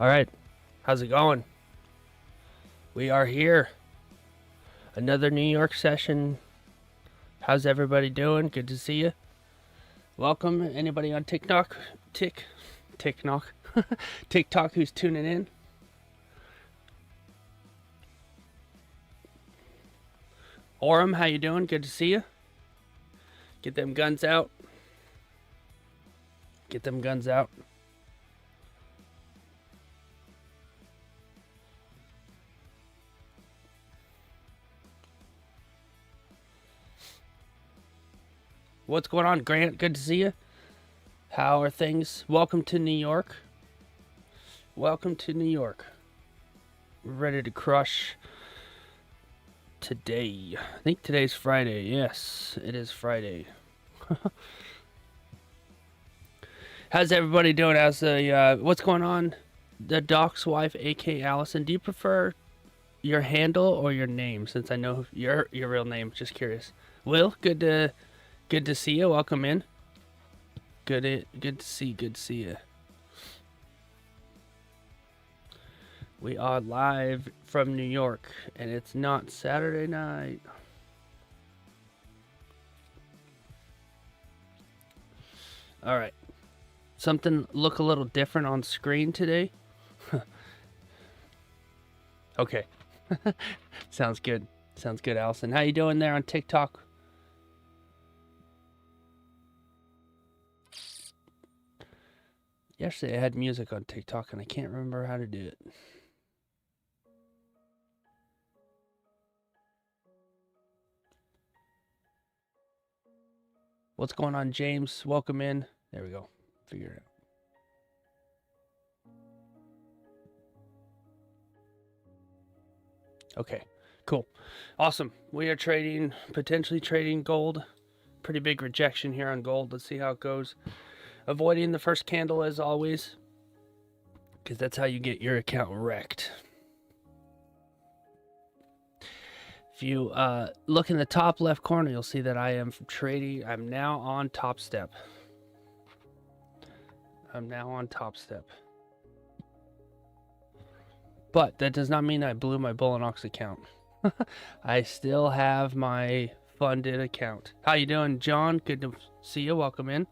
All right, how's it going? We are here. Another New York session. How's everybody doing? Good to see you. Welcome. Anybody on TikTok? TikTok who's tuning in? Orem, how you doing? Good to see you. Get them guns out. Get them guns out. What's going on, Grant? Good to see you. How are things? Welcome to New York. Welcome to New York. We're ready to crush today. I think today's Friday. Yes, it is Friday. How's everybody doing? How's the what's going on? The Doc's wife, AK Allison. Do you prefer your handle or your name? Since I know your real name. Just curious. Will, good to see you. Welcome in. Good to see you. We are live from New York, and it's not Saturday night. All right. Something look a little different on screen today. Okay. Sounds good. Sounds good, Allison. How you doing there on TikTok? Yesterday I had music on TikTok and I can't remember how to do it. What's going on, James? Welcome in. There we go. Figure it out. Okay, cool. Awesome. We are potentially trading gold. Pretty big rejection here on gold. Let's see how it goes. Avoiding the first candle as always, because that's how you get your account wrecked. If you look in the top left corner, you'll see that I am trading. I'm now on Top Step. But that does not mean I blew my Bull and Ox account. I still have my funded account. How you doing, John? Good to see you. Welcome in.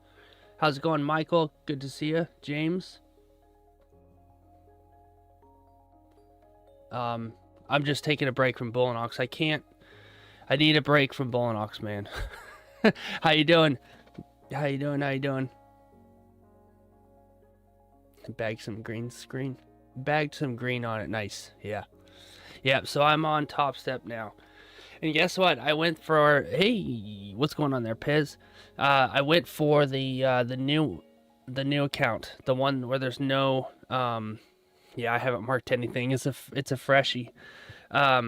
How's it going, Michael? Good to see you. James? I'm just taking a break from Bull and Ox. I need a break from Bull and Ox, man. How you doing? Bagged some green on it. Nice. Yeah. So I'm on Top Step now. And guess what? I went for, hey, what's going on there, Pez? I went for the new account, the one where there's no, yeah, I haven't marked anything. It's a freshie. I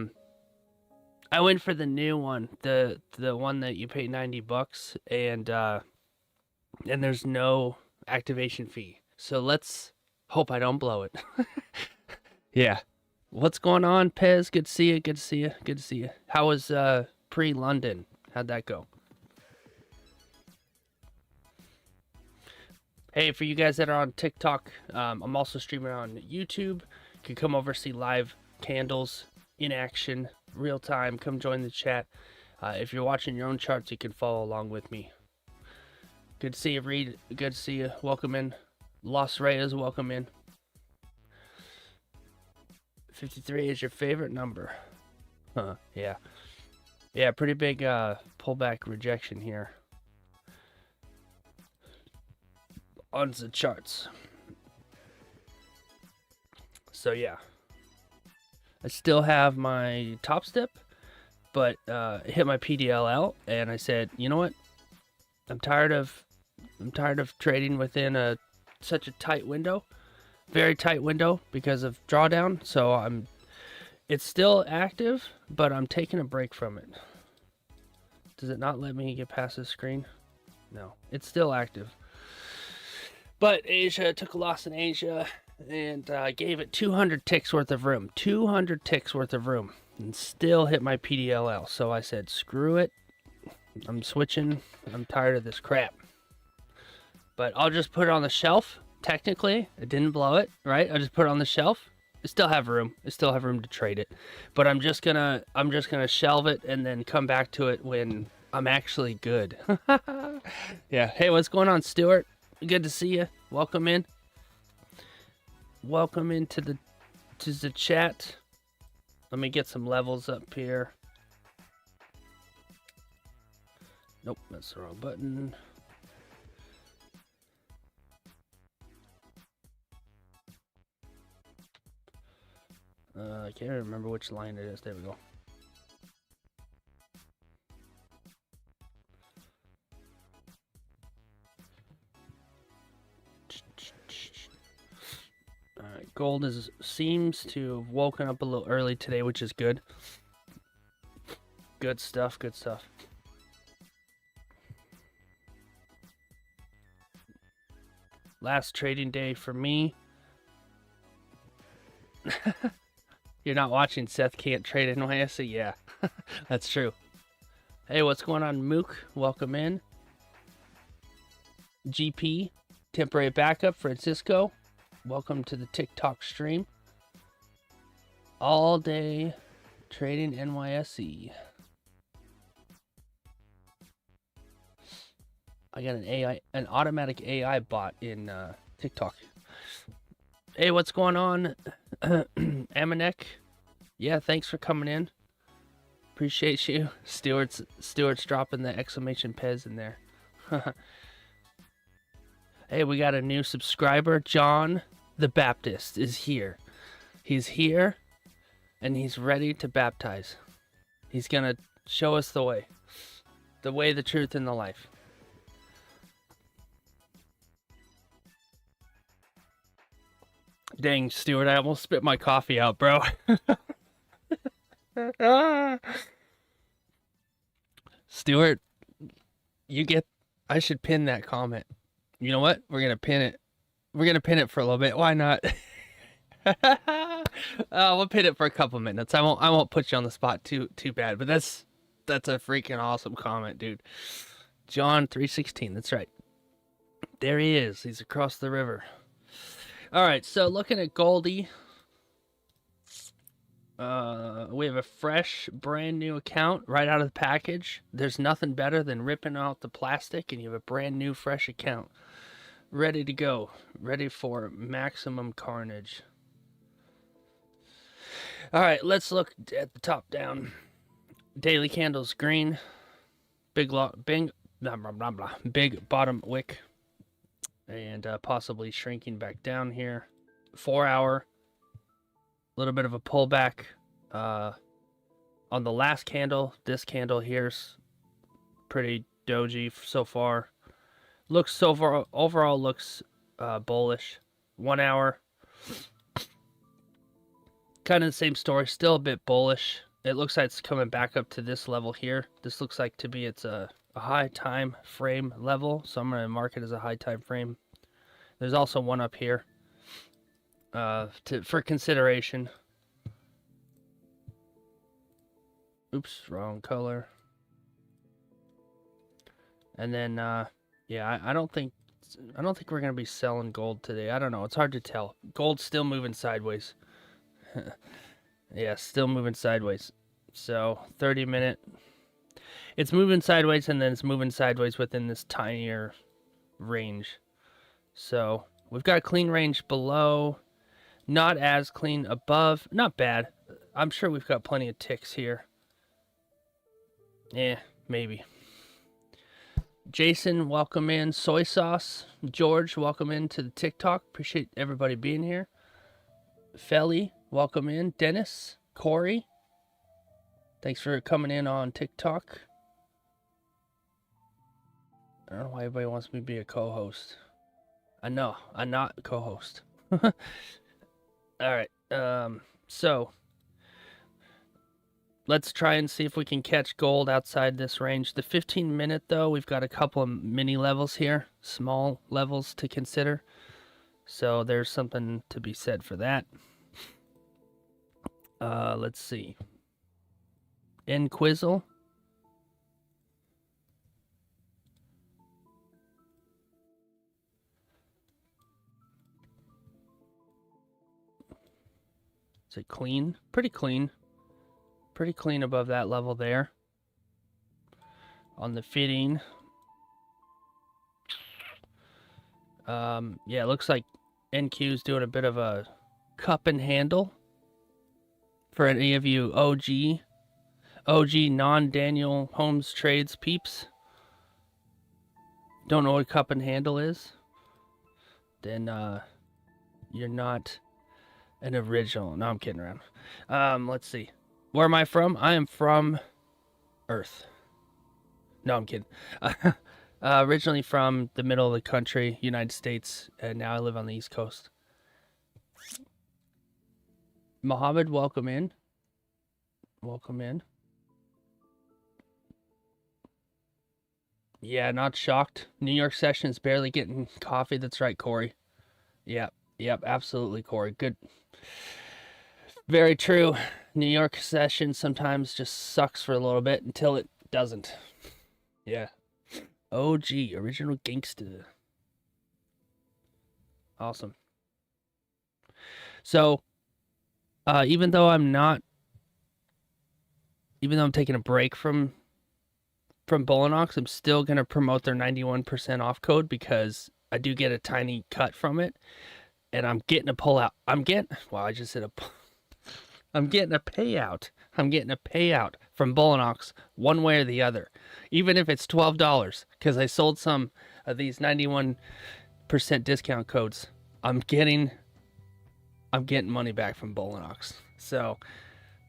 went for the new one, the one that you pay $90, and there's no activation fee. So let's hope I don't blow it. Yeah. What's going on, Pez? Good to see you. How was pre-London? How'd that go? Hey, for you guys that are on TikTok, I'm also streaming on YouTube. You can come over, see live candles in action, real time. Come join the chat. If you're watching your own charts, you can follow along with me. Good to see you, Reed. Good to see you. Welcome in. Los Reyes, welcome in. 53 is your favorite number. Huh, yeah. Yeah, pretty big pullback rejection here on the charts. So yeah. I still have my Top Step, but hit my PDLL and I said, you know what? I'm tired of trading within such a tight window. Very tight window because of drawdown, so it's still active, but I'm taking a break from it. Does it not let me get past the screen? No, it's still active. But Asia took a loss in Asia and gave it 200 ticks worth of room. 200 ticks worth of room, and still hit my PDLL. So I said, screw it. I'm switching. I'm tired of this crap. But I'll just put it on the shelf technically, I didn't blow it, right? I just put it on the shelf. I still have room. I still have room to trade it. But I'm just gonna shelve it and then come back to it when I'm actually good. Yeah. Hey, what's going on, Stuart? Good to see you. Welcome in. Welcome into the chat. Let me get some levels up here. Nope, that's the wrong button. I can't remember which line it is. There we go. Alright, gold seems to have woken up a little early today, which is good. Good stuff, good stuff. Last trading day for me. You're not watching Seth Can't Trade NYSE? Yeah, that's true. Hey, what's going on, Mook? Welcome in. GP, temporary backup, Francisco. Welcome to the TikTok stream. All day trading NYSE. I got an automatic AI bot in TikTok. Hey, what's going on, Amanek? Yeah, thanks for coming in. Appreciate you. Stewart's dropping the exclamation Pez in there. Hey, we got a new subscriber. John the Baptist is here. He's here, and he's ready to baptize. He's gonna show us the way, the truth, and the life. Dang, Stuart, I almost spit my coffee out, bro. Stuart, I should pin that comment. You know what? We're gonna pin it. We're gonna pin it for a little bit. Why not? We'll pin it for a couple minutes. I won't put you on the spot too bad. But that's a freaking awesome comment, dude. John 3:16. That's right. There he is. He's across the river. All right, so looking at Goldie, we have a fresh, brand new account right out of the package. There's nothing better than ripping out the plastic and you have a brand new, fresh account ready to go, ready for maximum carnage. All right, let's look at the top down. Daily candles green, big big bottom wick. And possibly shrinking back down here. 4 hour, a little bit of a pullback on the last candle. This candle here's pretty doji so far. Looks overall looks bullish. 1 hour, kind of the same story. Still a bit bullish. It looks like it's coming back up to this level here. This looks like to be it's a high time frame level, so I'm going to mark it as a high time frame. There's also one up here for consideration. Oops, wrong color. And then yeah, I don't think we're going to be selling gold today. I don't know, it's hard to tell. Gold's still moving sideways. Yeah, still moving sideways. So 30-minute, it's moving sideways, and then it's moving sideways within this tinier range. So we've got clean range below, not as clean above. Not bad. I'm sure we've got plenty of ticks here. Yeah, maybe. Jason, welcome in. Soy sauce. George, welcome in to the TikTok. Appreciate everybody being here. Felly, welcome in. Dennis, Corey, thanks for coming in on TikTok. I don't know why everybody wants me to be a co-host. I know, I'm not a co-host. All right, so let's try and see if we can catch gold outside this range. The 15-minute, though, we've got a couple of mini levels here, small levels to consider. So there's something to be said for that. Let's see. Inquizzle. Is it clean? Pretty clean. Pretty clean above that level there. On the fitting. Yeah, it looks like NQ's doing a bit of a cup and handle. For any of you OG non-Daniel Holmes Trades peeps. Don't know what cup and handle is? Then you're not an original. No, I'm kidding around. Let's see. Where am I from? I am from Earth. No, I'm kidding. Originally from the middle of the country, United States, and now I live on the East Coast. Mohammed, welcome in. Welcome in. Yeah, not shocked. New York session's barely getting coffee. That's right, Corey. Yep, absolutely, Corey. Good. Very true. New York session sometimes just sucks for a little bit until it doesn't. Yeah. OG, original gangsta. Awesome. So, even though I'm taking a break from Bullinox, I'm still going to promote their 91% off code because I do get a tiny cut from it, and I'm getting a pullout. I'm getting a payout. I'm getting a payout from Bullinox one way or the other, even if it's $12, because I sold some of these 91% discount codes. I'm getting money back from Bullinox. So,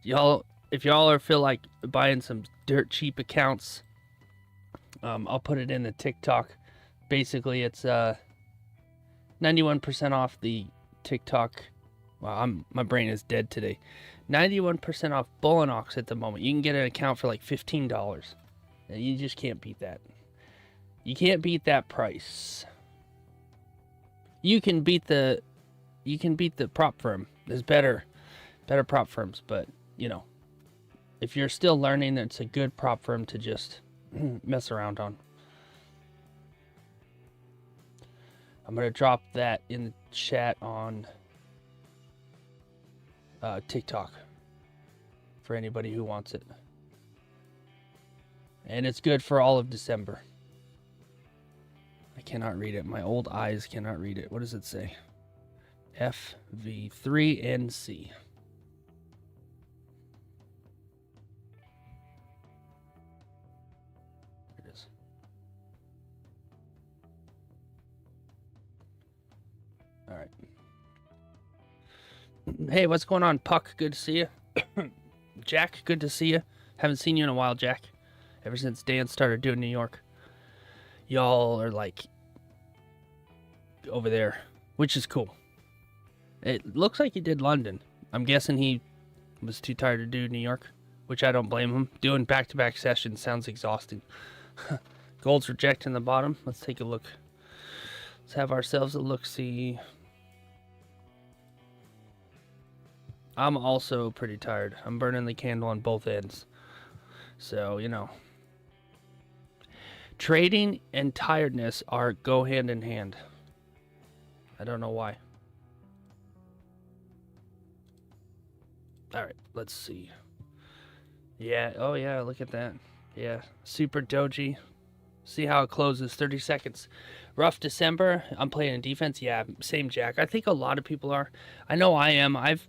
if y'all feel like buying some dirt cheap accounts, I'll put it in the TikTok. Basically, it's 91% off the TikTok. Wow, my brain is dead today. 91% off Bullinox at the moment. You can get an account for like $15. And you just can't beat that. You can't beat that price. You can beat the prop firm. There's better prop firms, but if you're still learning, it's a good prop firm to just mess around on. I'm gonna drop that in the chat on TikTok for anybody who wants it, and it's good for all of December. I cannot read it. My old eyes cannot read it. What does it say? FV3NC. All right. Hey, what's going on, Puck? Good to see you. Jack, good to see you. Haven't seen you in a while, Jack. Ever since Dan started doing New York. Y'all are like over there, which is cool. It looks like he did London. I'm guessing he was too tired to do New York, which I don't blame him. Doing back-to-back sessions sounds exhausting. Gold's rejecting the bottom. Let's take a look. Let's have ourselves a look-see. I'm also pretty tired. I'm burning the candle on both ends. So, trading and tiredness go hand in hand. I don't know why. All right, let's see. Yeah, oh yeah, look at that. Yeah, super doji. See how it closes, 30 seconds. Rough December. I'm playing in defense. Yeah, same, Jack. I think a lot of people are. I know I am. I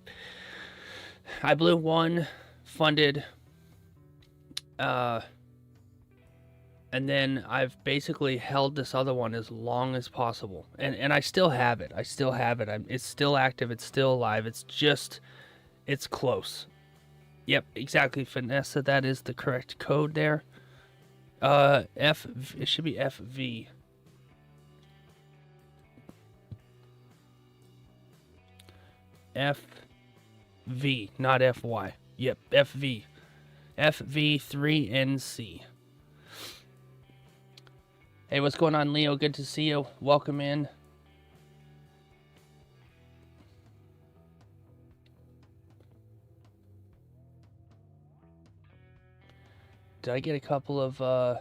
blew one, funded, and then I've basically held this other one as long as possible. And I still have it. It's still active. It's still alive. It's close. Yep, exactly, Vanessa. That is the correct code there. It should be FV. FV, not FY. Yep, FV. FV3NC. Hey, what's going on, Leo? Good to see you. Welcome in. Did I get a couple of, oh,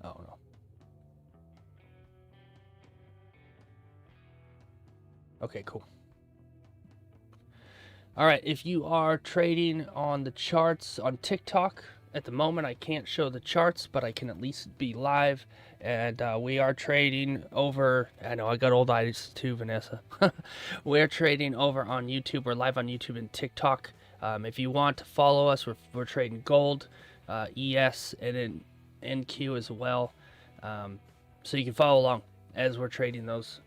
no. Okay, cool. All right, if you are trading on the charts on TikTok, at the moment I can't show the charts, but I can at least be live. And we are trading over, I know I got old eyes too, Vanessa. We're trading over on YouTube. We're live on YouTube and TikTok. If you want to follow us, we're trading gold, ES, and then NQ as well. So you can follow along as we're trading those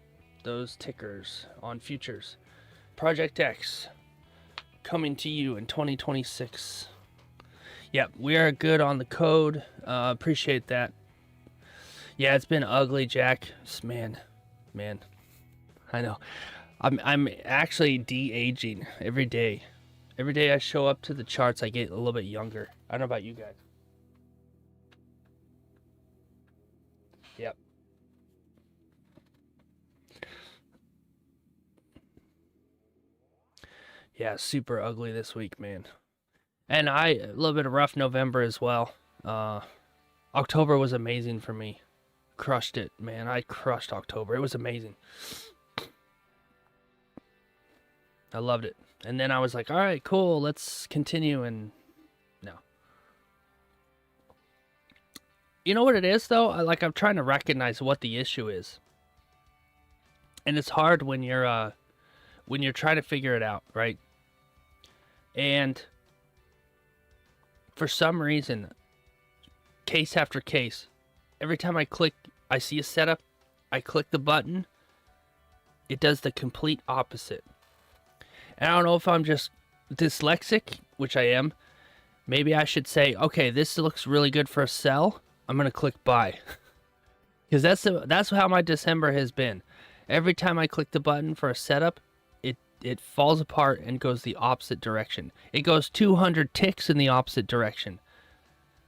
tickers on futures. Project X coming to you in 2026. Yep, we are good on the code. Appreciate that. Yeah, it's been ugly, Jack. Man, I know. I'm actually de-aging every day. Every day I show up to the charts, I get a little bit younger. I don't know about you guys. Yep. Yeah, super ugly this week, man. And a little bit of rough November as well. October was amazing for me. Crushed it, man. I crushed October. It was amazing. I loved it. And then I was like, all right, cool, let's continue. And no. You know what it is, though? I'm trying to recognize what the issue is. And it's hard when you're trying to figure it out, right? And for some reason, case after case, every time I see a setup, I click the button, it does the complete opposite. And I don't know if I'm just dyslexic, which I am. Maybe I should say, okay, this looks really good for a sell. I'm going to click buy. Because that's how my December has been. Every time I click the button for a setup, it falls apart and goes the opposite direction. It goes 200 ticks in the opposite direction.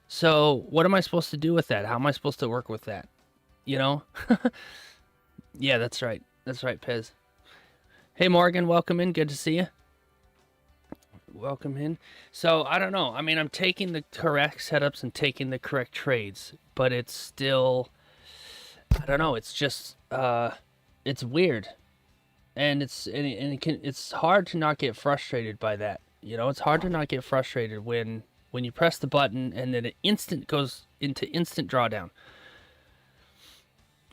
So what am I supposed to do with that? How am I supposed to work with that? You know? Yeah, that's right. That's right, Pez. Hey, Morgan, welcome in. Good to see you. Welcome in. So, I don't know. I mean, I'm taking the correct setups and taking the correct trades, but it's still, I don't know. It's just, it's weird. And it's hard to not get frustrated by that. You know, it's hard to not get frustrated when you press the button and then it goes into instant drawdown.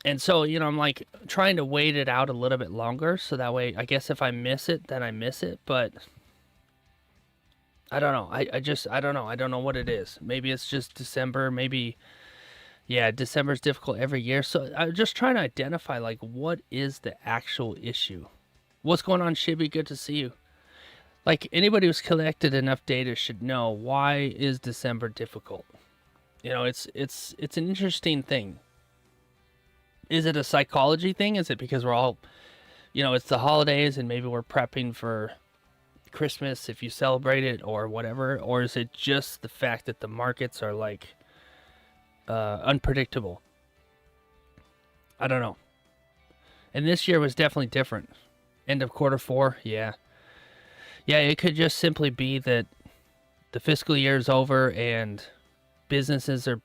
And so, you know, I'm like trying to wait it out a little bit longer so that way, I guess if I miss it, then I miss it. But I don't know. I don't know. I don't know what it is. Maybe it's just December. Maybe, yeah, December's difficult every year. So I'm just trying to identify, like, what is the actual issue? What's going on, Shibby? Good to see you. Like, anybody who's collected enough data should know, why is December difficult? You know, it's an interesting thing. Is it a psychology thing? Is it because we're all, you know, it's the holidays and maybe we're prepping for Christmas if you celebrate it or whatever? Or is it just the fact that the markets are like unpredictable? I don't know. And this year was definitely different. End of quarter four, yeah. Yeah, it could just simply be that the fiscal year is over and businesses are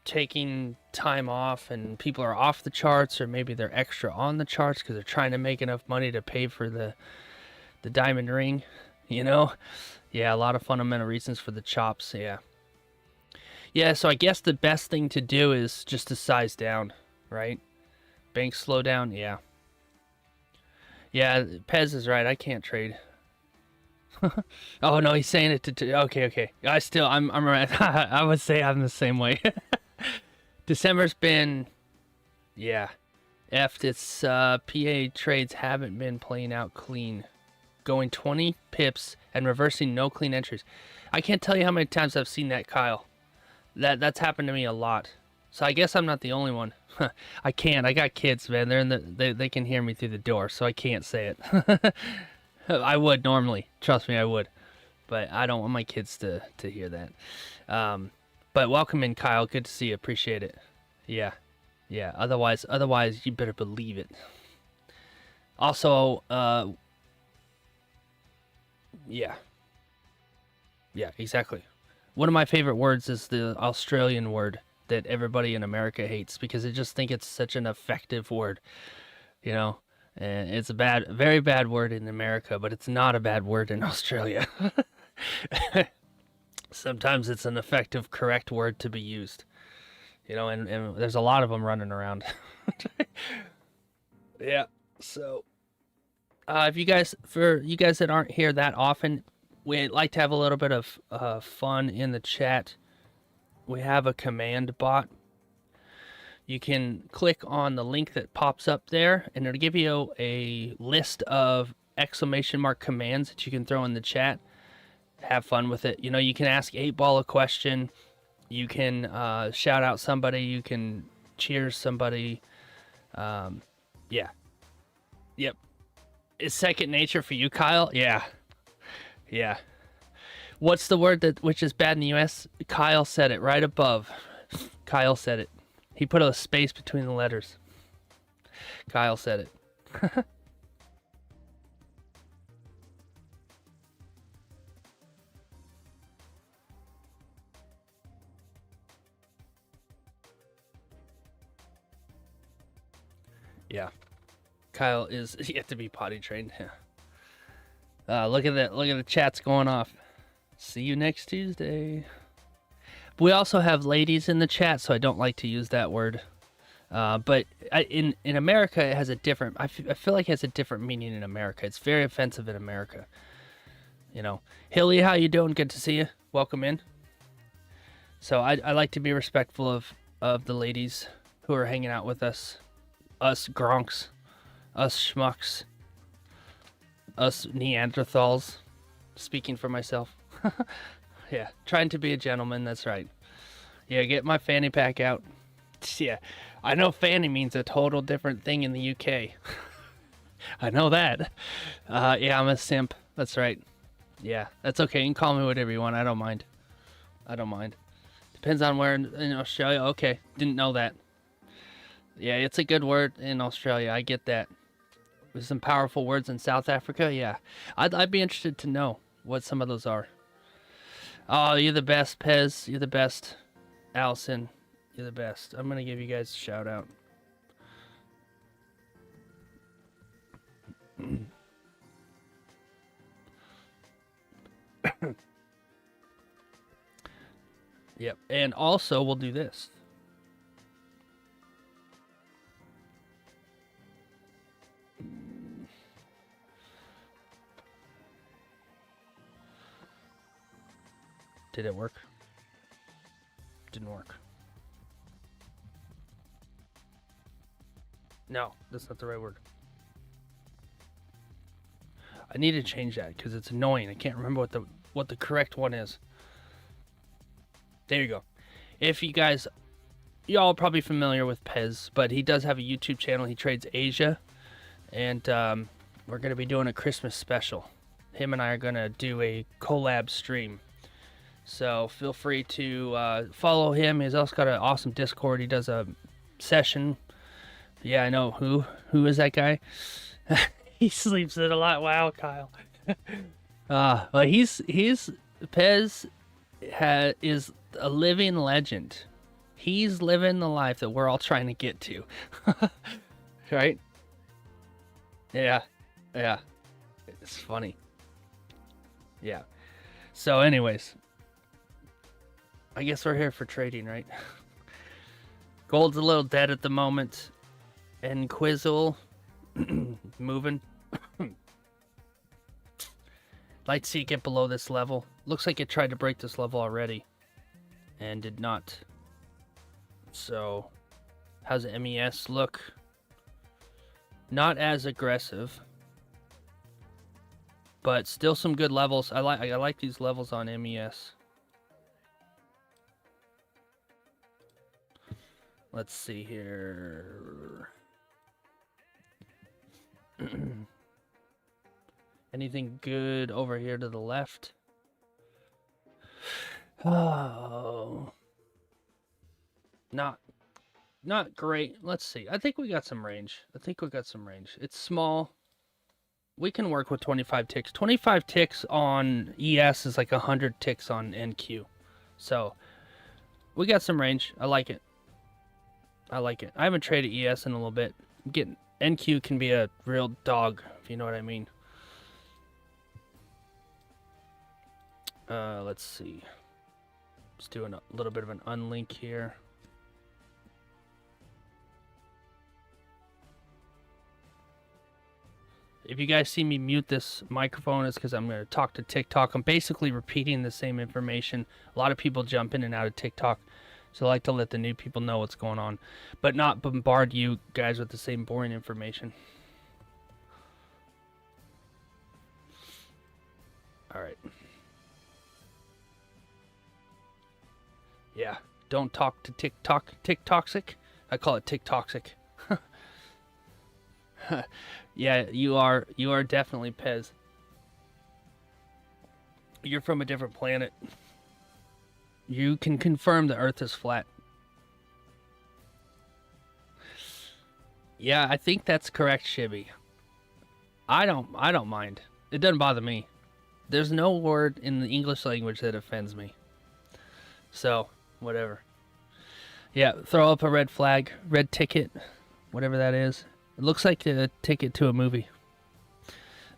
taking time off and people are off the charts, or maybe they're extra on the charts because they're trying to make enough money to pay for the diamond ring, you know? Yeah, a lot of fundamental reasons for the chops, yeah. Yeah, so I guess the best thing to do is just to size down, right? Banks slow down, yeah. Yeah, Pez is right, I can't trade. Oh no, he's saying it to okay. I'm right. I would say I'm the same way. December's been, yeah, effed. It's PA trades haven't been playing out clean, going 20 pips and reversing no clean entries. I can't tell you how many times I've seen that, Kyle. That's happened to me a lot. So I guess I'm not the only one. I can't. I got kids, man. They can hear me through the door, so I can't say it. I would normally. Trust me, I would. But I don't want my kids to hear that. But welcome in, Kyle. Good to see you. Appreciate it. Yeah. Yeah. Otherwise, you better believe it. Also, yeah. Yeah, exactly. One of my favorite words is the Australian word that everybody in America hates because they just think it's such an effective word, you know? And it's a very bad word in America, but it's not a bad word in Australia. Sometimes it's an effective, correct word to be used. You know, and there's a lot of them running around. Yeah. So, if you guys, for you guys that aren't here that often, we'd like to have a little bit of fun in the chat. We have a command bot. You can click on the link that pops up there, and it'll give you a list of exclamation mark commands that you can throw in the chat. Have fun with it. You know, you can ask 8Ball a question. You can shout out somebody. You can cheer somebody. Yeah. Yep. Is second nature for you, Kyle? Yeah. Yeah. What's the word which is bad in the U.S.? Kyle said it right above. Kyle said it. He put a space between the letters. Kyle said it. Yeah. Kyle is yet to be potty trained. Look at that. Look at the chats going off. See you next Tuesday. We also have ladies in the chat, so I don't like to use that word. But in America, it has a different. I feel like it has a different meaning in America. It's very offensive in America. You know, Hilly, how you doing? Good to see you. Welcome in. So I like to be respectful of the ladies who are hanging out with us gronks, us schmucks, us Neanderthals. Speaking for myself. Yeah, trying to be a gentleman, that's right. Yeah, get my fanny pack out. Yeah, I know fanny means a total different thing in the UK. I know that. Yeah, I'm a simp, that's right. Yeah, that's okay, you can call me whatever you want, I don't mind. I don't mind. Depends on where in Australia, okay, didn't know that. Yeah, it's a good word in Australia, I get that. There's some powerful words in South Africa, yeah. I'd be interested to know what some of those are. Oh, you're the best, Pez. You're the best. Allison, you're the best. I'm going to give you guys a shout out. Yep. And also, we'll do this. Did it work? Didn't work. No, that's not the right word. I need to change that because it's annoying. I can't remember what the correct one is. There you go. If you guys, y'all are probably familiar with Pez, but he does have a YouTube channel. He trades Asia, and we're going to be doing a Christmas special. Him and I are going to do a collab stream. So feel free to follow him. He's also got an awesome Discord. He does a session. Yeah, I know. Who is that guy? He sleeps in a lot. Wow, Kyle. Well, he's Pez is a living legend. He's living the life that we're all trying to get to. Right? Yeah. Yeah. It's funny. Yeah. So anyways, I guess we're here for trading, right? Gold's a little dead at the moment. And Quizzle moving. Like to see it get below this level. Looks like it tried to break this level already. And did not. So, how's the MES look? Not as aggressive. But still some good levels. I like these levels on MES. Let's see here. Anything good over here to the left? Oh. Not great. Let's see. I think we got some range. It's small. We can work with 25 ticks. 25 ticks on ES is like 100 ticks on NQ. So, we got some range. I like it. I haven't traded ES in a little bit. I'm NQ can be a real dog, if you know what I mean. Let's see. Just doing a little bit of an unlink here. If you guys see me mute this microphone, it's because I'm going to talk to TikTok. I'm basically repeating the same information. A lot of people jump in and out of TikTok, so I like to let the new people know what's going on, but not bombard you guys with the same boring information. All right. Yeah, don't talk to TikTok. TikToxic? I call it TikToxic. Yeah, you are definitely Pez. You're from a different planet. You can confirm the Earth is flat. Yeah, I think that's correct, Shibby. I don't mind. It doesn't bother me. There's no word in the English language that offends me. So, whatever. Yeah, throw up a red flag, red ticket, whatever that is. It looks like a ticket to a movie.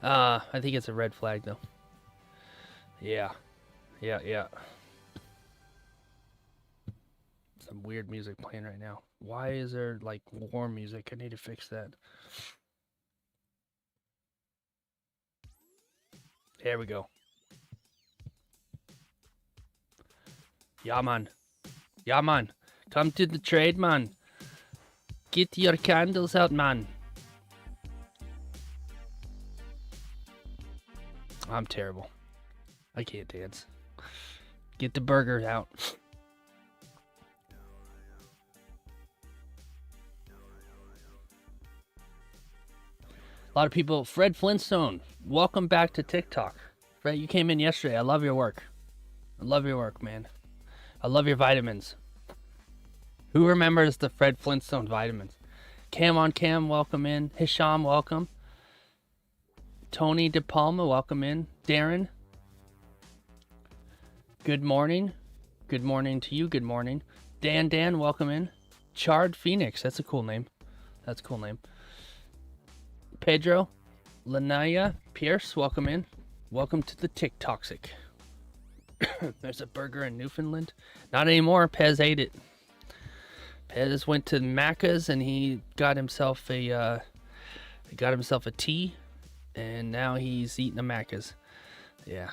I think it's a red flag, though. Yeah. Some weird music playing right now. Why is there, like, war music? I need to fix that. There we go. Yeah, man. Yeah, man. Come to the trade, man. Get your candles out, man. I'm terrible. I can't dance. Get the burgers out. A lot of people. Fred Flintstone, welcome back to TikTok. Fred, you came in yesterday. I love your work. I love your work, man. I love your vitamins. Who remembers the Fred Flintstone vitamins? Cam on Cam, welcome in. Hisham, welcome. Tony De Palma, welcome in. Darren, good morning. Good morning to you. Good morning. Dan, welcome in. Charred Phoenix, that's a cool name. That's a cool name. Pedro, Lanaya, Pierce, welcome in. Welcome to the TikToxic. There's a burger in Newfoundland. Not anymore. Pez ate it. Pez went to Macca's and he got himself a tea, and now he's eating a Macca's. Yeah.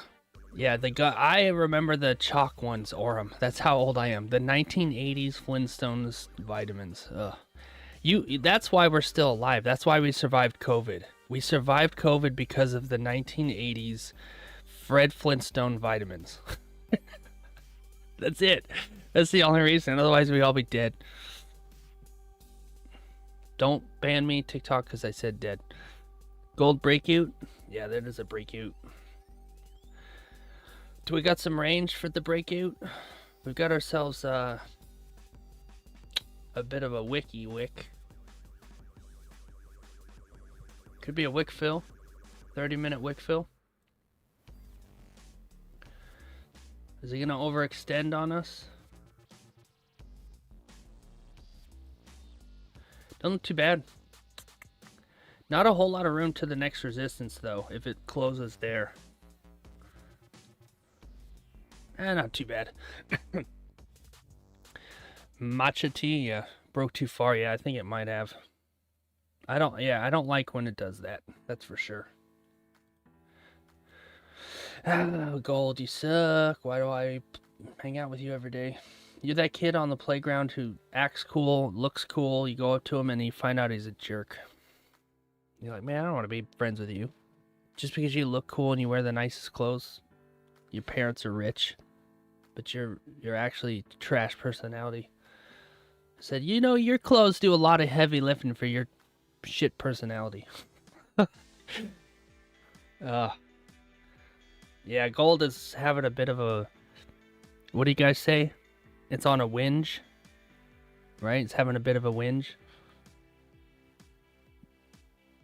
I remember the chalk ones, Orem. That's how old I am. The 1980s Flintstones vitamins. Ugh. That's why we're still alive. That's why we survived COVID. We survived COVID because of the 1980s Fred Flintstone vitamins. That's it. That's the only reason. Otherwise, we'd all be dead. Don't ban me, TikTok, because I said dead. Gold breakout? Yeah, that is a breakout. Do we got some range for the breakout? We've got ourselves a bit of a wick. Could be a wick fill. 30-minute wick fill. Is he going to overextend on us? Doesn't look too bad. Not a whole lot of room to the next resistance, though, if it closes there. Not too bad. Matcha tea, yeah. Broke too far, yeah, I think it might have. I don't like when it does that. That's for sure. Gold, you suck. Why do I hang out with you every day? You're that kid on the playground who acts cool, looks cool. You go up to him and you find out he's a jerk. You're like, man, I don't want to be friends with you. Just because you look cool and you wear the nicest clothes. Your parents are rich, but you're actually trash personality. I said, you know, your clothes do a lot of heavy lifting for your shit personality. Yeah, gold is having a bit of a, what do you guys say? It's on a whinge, right? It's having a bit of a whinge.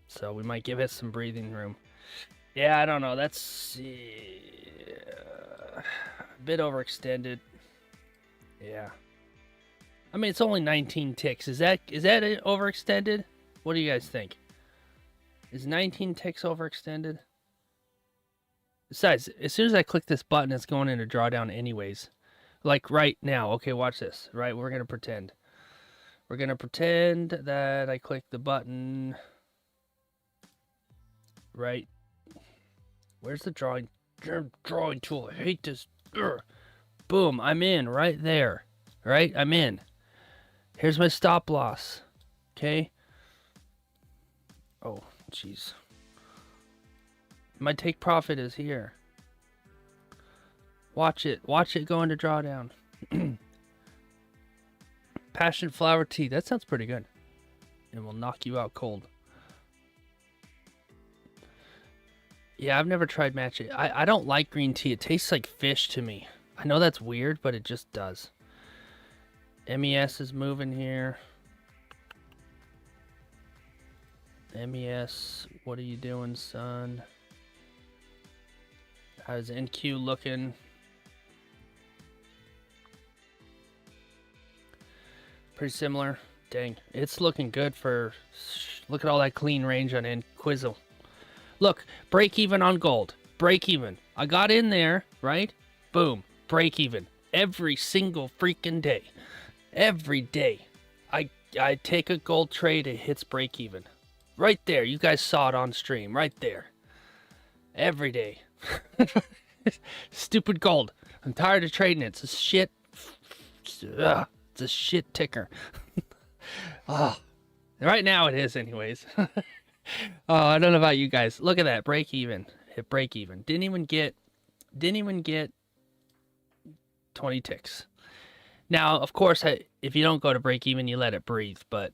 So we might give it some breathing room. Yeah, I don't know. That's a bit overextended. Yeah. I mean, it's only 19 ticks. Is that overextended? What do you guys think? Is 19 ticks overextended? Besides, as soon as I click this button, it's going into drawdown anyways. Like right now. Okay, watch this. Right, we're going to pretend. We're going to pretend that I click the button. Right. Where's the drawing tool? I hate this. Urgh. Boom, I'm in right there. Right, I'm in. Here's my stop loss. Okay. Oh, jeez. My take profit is here. Watch it. Watch it go into drawdown. Passion flower tea. That sounds pretty good. It will knock you out cold. Yeah, I've never tried matcha. I don't like green tea. It tastes like fish to me. I know that's weird, but it just does. MES is moving here. MES, what are you doing, son? How's NQ looking? Pretty similar. Dang, it's looking good for... Look at all that clean range on Quizzle. Look, break even on gold. Break even. I got in there, right? Boom. Break even. Every single freaking day. Every day. I take a gold trade, it hits break even. Right there. You guys saw it on stream. Right there. Every day. Stupid gold. I'm tired of trading it. It's a shit. It's a shit ticker. Oh, right now it is anyways. Oh, I don't know about you guys. Look at that. Break even. Hit break even. Didn't even get 20 ticks. Now, of course, if you don't go to break even, you let it breathe. But,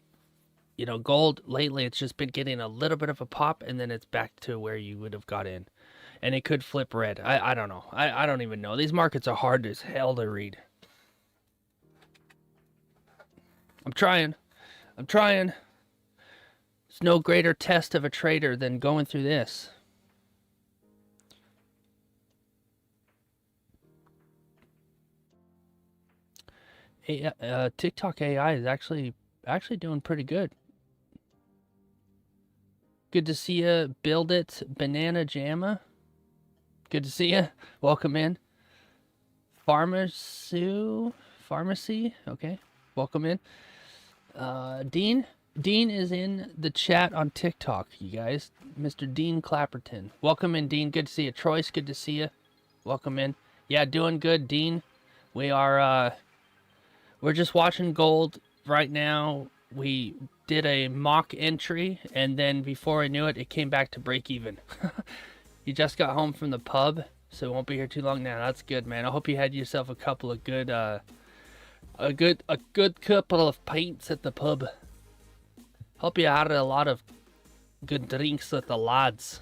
you know, gold, lately, it's just been getting a little bit of a pop, and then it's back to where you would have got in. And it could flip red. I don't know. I don't even know. These markets are hard as hell to read. I'm trying. There's no greater test of a trader than going through this. TikTok AI is actually doing pretty good. Good to see you. Build it, Banana Jamma. Good to see you. Welcome in. Pharmacy. Okay. Welcome in. Dean is in the chat on TikTok, you guys. Mr. Dean Clapperton. Welcome in, Dean. Good to see you. Troyce, good to see you. Welcome in. Yeah, doing good, Dean. We are, we're just watching gold right now. We did a mock entry, and then before I knew it, it came back to break even. You just got home from the pub, so it won't be here too long now. That's good, man. I hope you had yourself a couple of good, a good couple of pints at the pub. Hope you had a lot of good drinks with the lads.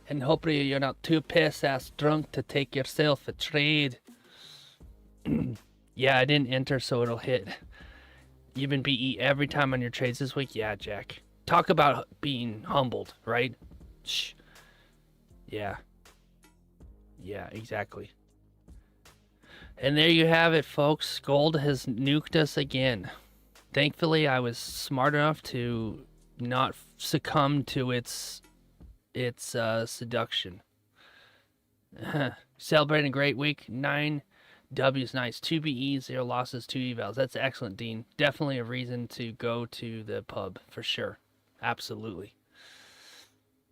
And hopefully you're not too piss-ass drunk to take yourself a trade. Yeah, I didn't enter, so it'll hit. You've been BE every time on your trades this week? Yeah, Jack. Talk about being humbled, right? Shh. Yeah. Yeah, exactly. And there you have it, folks. Gold has nuked us again. Thankfully, I was smart enough to not succumb to its seduction. Celebrating a great week. 9 W's, nice. 2 BEs, 0 losses, 2 evals. That's excellent, Dean. Definitely a reason to go to the pub, for sure. Absolutely.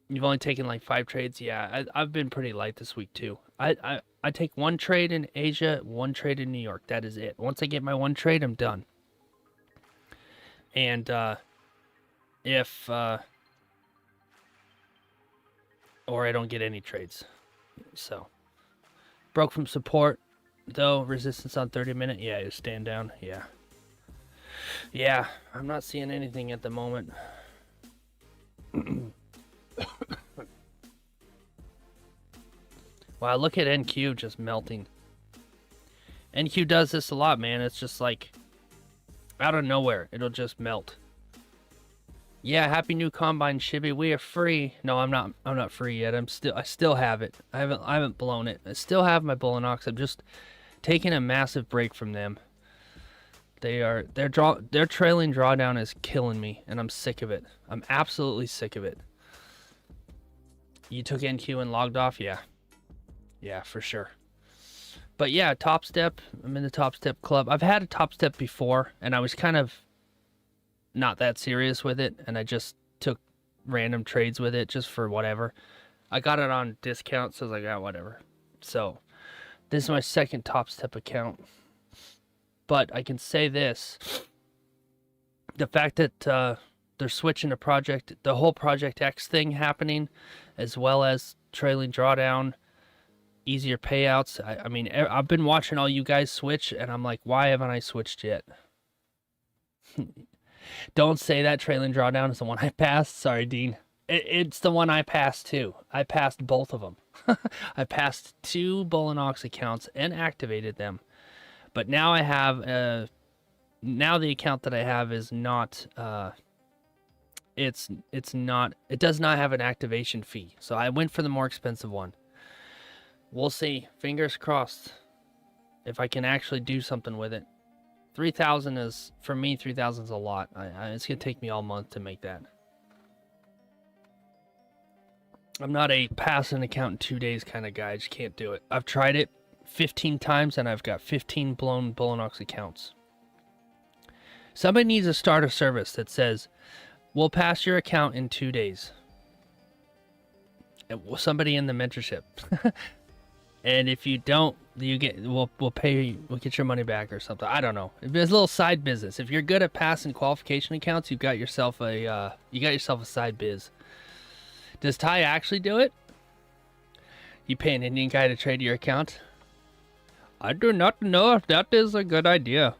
You've only taken like 5 trades? Yeah, I've been pretty light this week, too. I take 1 trade in Asia, 1 trade in New York. That is it. Once I get my 1 trade, I'm done. And if... or I don't get any trades. So, broke from support, though. Resistance on 30-minute. Yeah, you stand down. Yeah. Yeah, I'm not seeing anything at the moment. Wow, look at NQ just melting. NQ does this a lot, man. It's just like out of nowhere, it'll just melt. Yeah, happy new combine, Shibby. We are free. No, I'm not free yet. I still have it. I haven't blown it. I still have my Bullinox. I'm just taking a massive break from them. Their trailing drawdown is killing me, and I'm sick of it. I'm absolutely sick of it. You took NQ and logged off? Yeah. Yeah, for sure. But yeah, Top Step. I'm in the Top Step club. I've had a Top Step before, and I was kind of not that serious with it, and I just took random trades with it just for whatever. I got it on discount, so I was like, ah, whatever. So this is my second Top Step account. But I can say this. The fact that they're switching to the whole Project X thing happening, as well as trailing drawdown, easier payouts. I mean, I've been watching all you guys switch, and I'm like, why haven't I switched yet? Don't say that trailing drawdown is the one I passed. Sorry, Dean. It's the one I passed too. I passed both of them. I passed 2 Bullinox accounts and activated them. But now I have now the account that I have is not it does not have an activation fee. So I went for the more expensive one. We'll see. Fingers crossed if I can actually do something with it. 3,000 is, for me, 3,000 is a lot. It's going to take me all month to make that. I'm not a pass an account in 2 days kind of guy. I just can't do it. I've tried it 15 times, and I've got 15 blown Bullinox accounts. Somebody needs to start a service that says, we'll pass your account in 2 days. Somebody in the mentorship. And if you don't, we'll get your money back or something. I don't know. It's a little side business. If you're good at passing qualification accounts, you've got yourself a side biz. Does Ty actually do it? You pay an Indian guy to trade your account? I do not know if that is a good idea.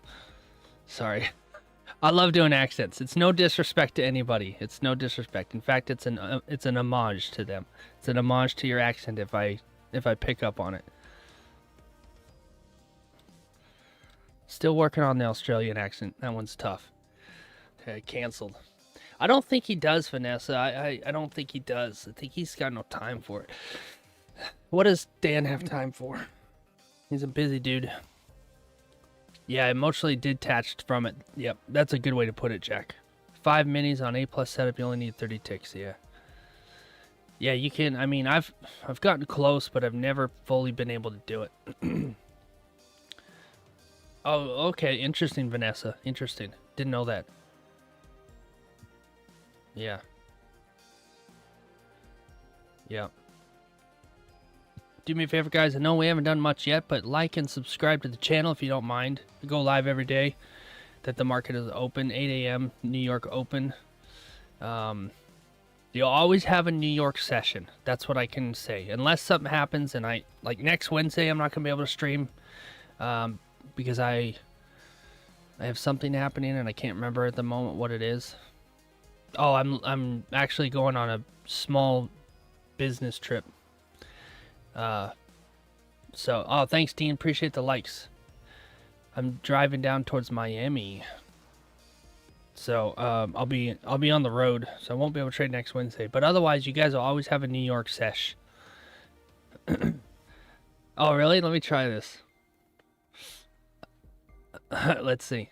Sorry. I love doing accents. It's no disrespect to anybody. It's no disrespect. In fact, it's an homage to them. It's an homage to your accent if I pick up on it. Still working on the Australian accent. That one's tough. Okay, canceled. I don't think he does, Vanessa. I don't think he does. I think he's got no time for it. What does Dan have time for? He's a busy dude. Yeah, emotionally detached from it. Yep, that's a good way to put it, Jack. 5 minis on A+ setup, you only need 30 ticks, yeah. Yeah, you can, I mean, I've gotten close, but I've never fully been able to do it. Oh, okay, interesting, Vanessa. Interesting. Didn't know that. Yeah. Yeah. Do me a favor, guys. I know we haven't done much yet, but like and subscribe to the channel if you don't mind. We go live every day that the market is open. 8 a.m. New York open. You'll always have a New York session. That's what I can say. Unless something happens and like next Wednesday, I'm not going to be able to stream because I have something happening and I can't remember at the moment what it is. Oh, I'm actually going on a small business trip. Oh, thanks, Dean. Appreciate the likes. I'm driving down towards Miami. So, I'll be on the road, so I won't be able to trade next Wednesday. But otherwise, you guys will always have a New York sesh. Oh, really? Let me try this. Let's see.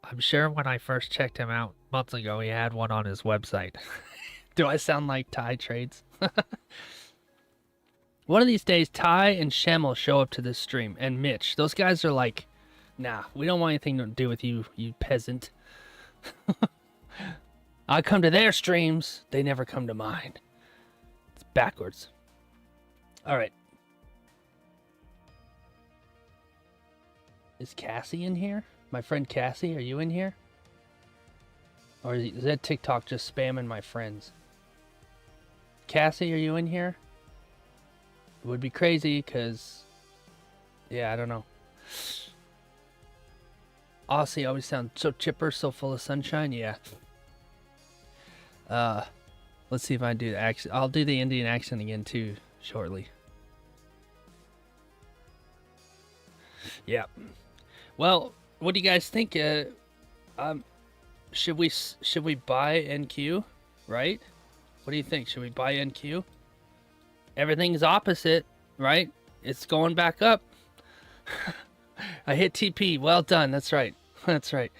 I'm sure when I first checked him out months ago, he had one on his website. Do I sound like Ty Trades? One of these days, Ty and Shem will show up to this stream, and Mitch. Those guys are like, nah, we don't want anything to do with you, you peasant. I come to their streams, they never come to mine. It's backwards. All right. Is Cassie in here? My friend Cassie, are you in here? Or is that TikTok just spamming my friends? Cassie, are you in here? It would be crazy because, yeah, I don't know. Aussie always sounds so chipper, so full of sunshine. Yeah. Let's see if I do the accent. I'll do the Indian accent again too shortly. Yeah. Well, what do you guys think? Should we buy NQ? Right? What do you think? Should we buy NQ? Everything's opposite, right? It's going back up. I hit TP. Well done. That's right. That's right.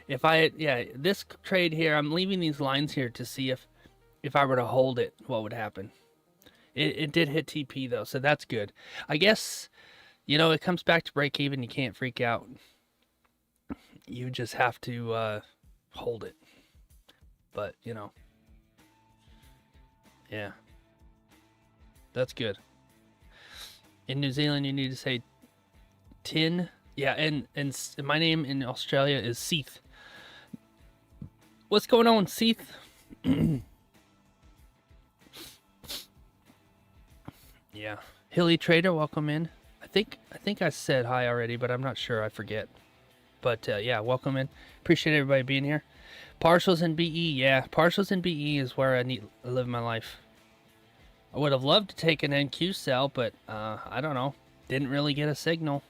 If I, yeah, this trade here, I'm leaving these lines here to see if I were to hold it, what would happen. It did hit TP though, so that's good. I guess, you know, it comes back to break even. You can't freak out. You just have to hold it. But, you know, yeah, that's good. In New Zealand, you need to say tin. Yeah, and my name in Australia is Seath. What's going on, Seath? Yeah, Hilly Trader, welcome in. I think I said hi already, but I'm not sure. I forget. But yeah, welcome in. Appreciate everybody being here. Partials and BE, yeah, partials and BE is where I live my life. I would have loved to take an NQ sell, but I don't know. Didn't really get a signal.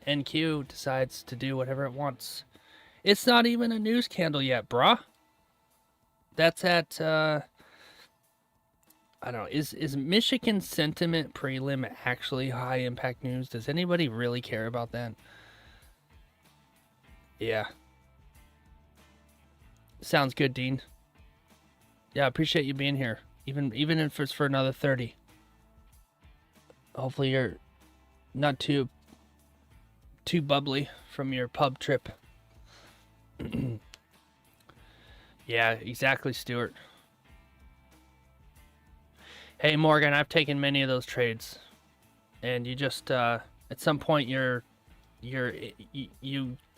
NQ decides to do whatever it wants. It's not even a news candle yet, brah. That's at I don't know. Is Michigan sentiment prelim actually high impact news? Does anybody really care about that? Yeah. Sounds good, Dean. Yeah, I appreciate you being here. Even if it's for another 30. Hopefully you're not too bubbly from your pub trip. Yeah, exactly, Stuart. Hey Morgan, I've taken many of those trades, and you just at some point you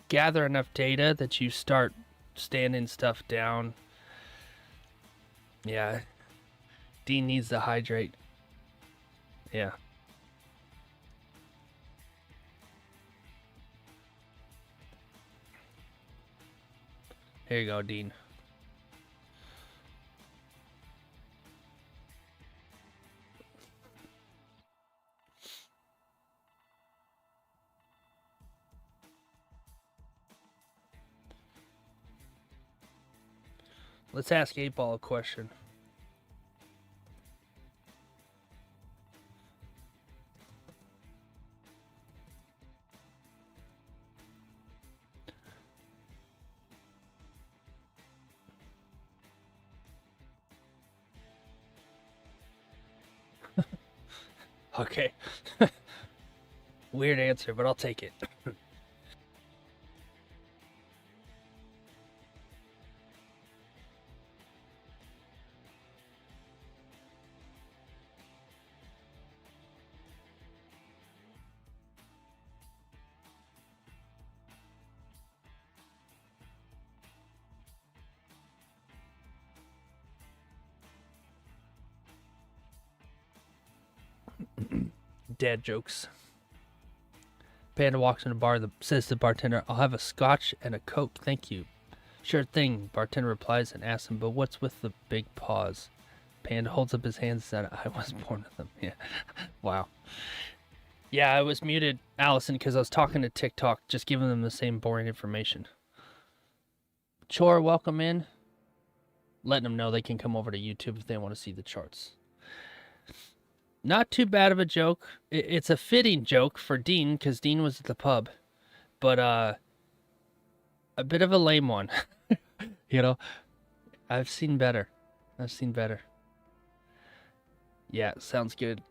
gather enough data that you start standing stuff down. Yeah, Dean needs to hydrate. Yeah. Here you go, Dean. Let's ask 8-Ball a question. Okay. Weird answer, but I'll take it. Dad jokes. Panda walks in a bar, says to the bartender, "I'll have a scotch and a Coke, thank you." "Sure thing," bartender replies and asks him, "But what's with the big paws?" Panda holds up his hands and said, "I was born with them." Yeah. Wow. Yeah, I was muted, Allison, because I was talking to TikTok, just giving them the same boring information. Chor, welcome in. Letting them know they can come over to YouTube if they want to see the charts. Not too bad of a joke. It's a fitting joke for Dean, because Dean was at the pub. But, a bit of a lame one. You know? I've seen better. Yeah, sounds good.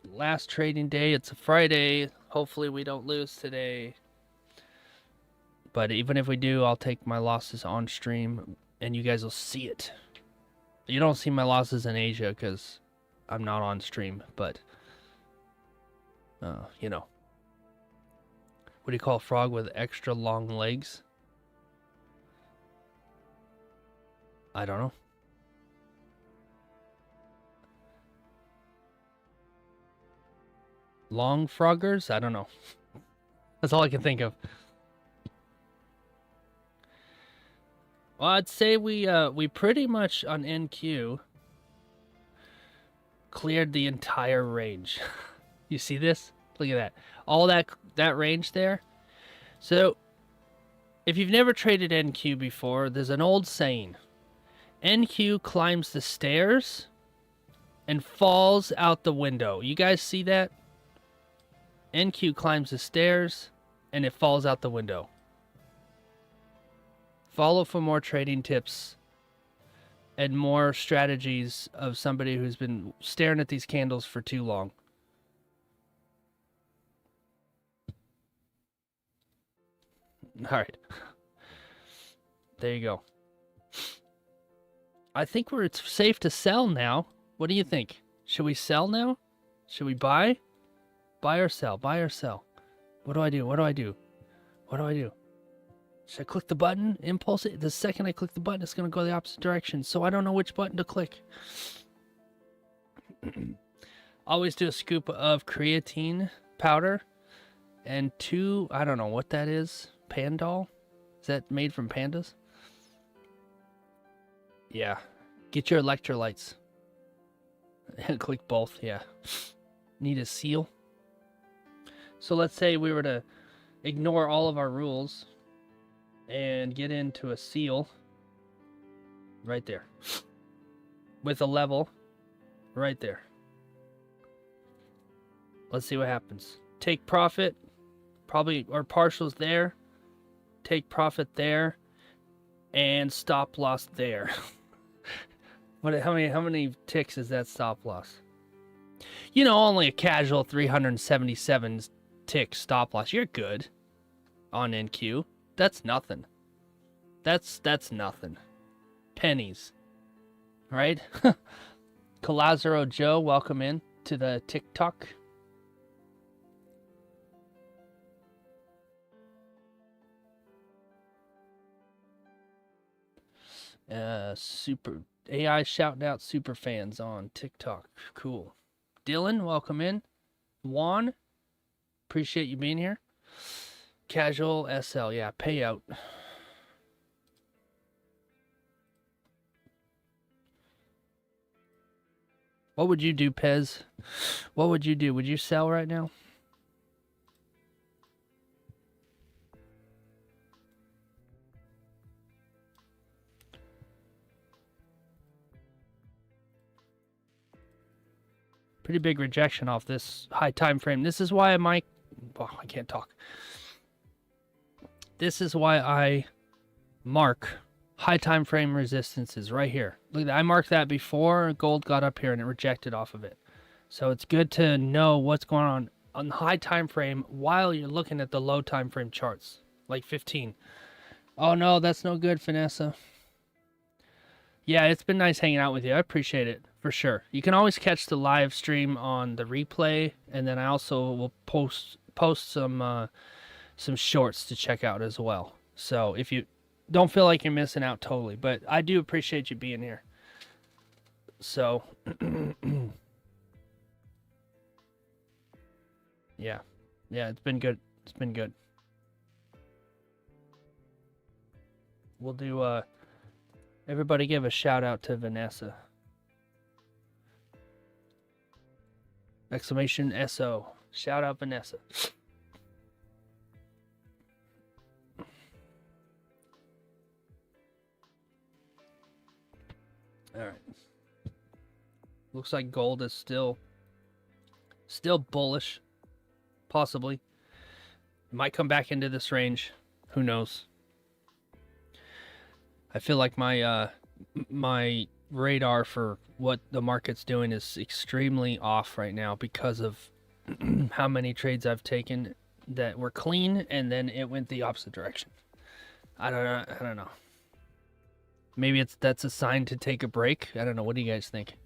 Last trading day. It's a Friday. Hopefully we don't lose today. But even if we do, I'll take my losses on stream, and you guys will see it. You don't see my losses in Asia, because I'm not on stream, but you know. What do you call a frog with extra long legs? I don't know. Long froggers? I don't know. That's all I can think of. Well, I'd say we pretty much on NQ cleared the entire range. You see this? Look at that. All that range there. So, if you've never traded NQ before, there's an old saying. NQ climbs the stairs and falls out the window. You guys see that? NQ climbs the stairs, and it falls out the window. Follow for more trading tips and more strategies of somebody who's been staring at these candles for too long. All right. There you go. I think it's safe to sell now. What do you think? Should we sell now? Should we buy? Buy or sell? Buy or sell? What do I do? What do I do? What do I do? Should I click the button? Impulse it? The second I click the button, it's going to go the opposite direction. So I don't know which button to click. Always do a scoop of creatine powder and 2, I don't know what that is. Pandol? Is that made from pandas? Yeah. Get your electrolytes. Click both, yeah. Need a seal. So let's say we were to ignore all of our rules and get into a seal right there with a level right there. Let's see what happens. Take profit, probably, or partials there. Take profit there, and stop loss there. How many ticks is that stop loss? You know, only a casual 377 tick stop loss. You're good on NQ. That's nothing. That's nothing. Pennies. Right? Calazaro Joe, welcome in to the TikTok. Super AI shouting out super fans on TikTok. Cool. Dylan, welcome in. Juan, appreciate you being here. Casual SL, yeah, payout. What would you do, Pez? What would you do? Would you sell right now? Pretty big rejection off this high time frame. This is why I can't talk. This is why I mark high time frame resistances right here. Look at that. I marked that before gold got up here and it rejected off of it. So it's good to know what's going on the high time frame while you're looking at the low time frame charts, like 15. Oh no, that's no good, Vanessa. Yeah, it's been nice hanging out with you. I appreciate it, for sure. You can always catch the live stream on the replay, and then I also will post some shorts to check out as well. So if you don't feel like you're missing out totally, but I do appreciate you being here. So yeah, it's been good. It's been good. We'll do everybody give a shout out to Vanessa. Exclamation SO. Shout out Vanessa. All right. Looks like gold is still bullish. Possibly. Might come back into this range. Who knows? I feel like my my radar for what the market's doing is extremely off right now because of how many trades I've taken that were clean and then it went the opposite direction. I don't know. Maybe that's a sign to take a break. I don't know. What do you guys think?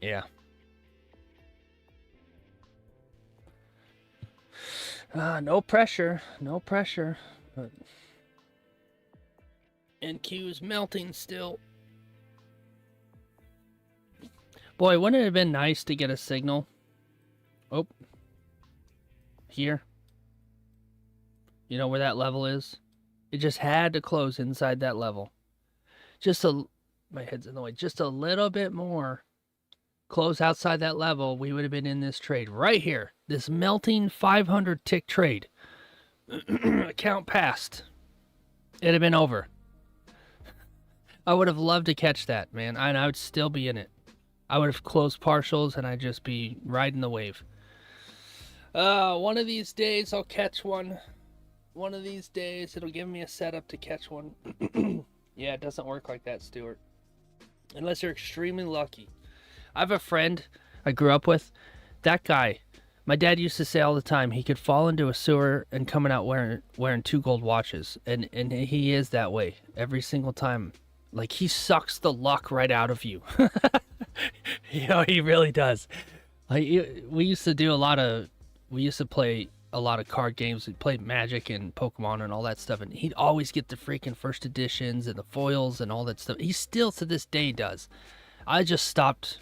Yeah. No pressure. No pressure. But NQ is melting still. Boy, wouldn't it have been nice to get a signal? Oh. Here. You know where that level is? It just had to close inside that level. My head's in the way. Just a little bit more. Close outside that level, we would have been in this trade right here. This melting 500 tick trade. Account passed. It'd have been over. I would have loved to catch that, man. And I would still be in it. I would have closed partials and I'd just be riding the wave. One of these days I'll catch one. One of these days it'll give me a setup to catch one. Yeah, it doesn't work like that, Stuart. Unless you're extremely lucky. I have a friend I grew up with. That guy, my dad used to say all the time, he could fall into a sewer and coming out wearing 2 gold watches. And he is that way every single time. Like, he sucks the luck right out of you. You know, he really does. Like, we used to play a lot of card games. We played Magic and Pokemon and all that stuff, and he'd always get the freaking first editions and the foils and all that stuff. He still to this day does. I stopped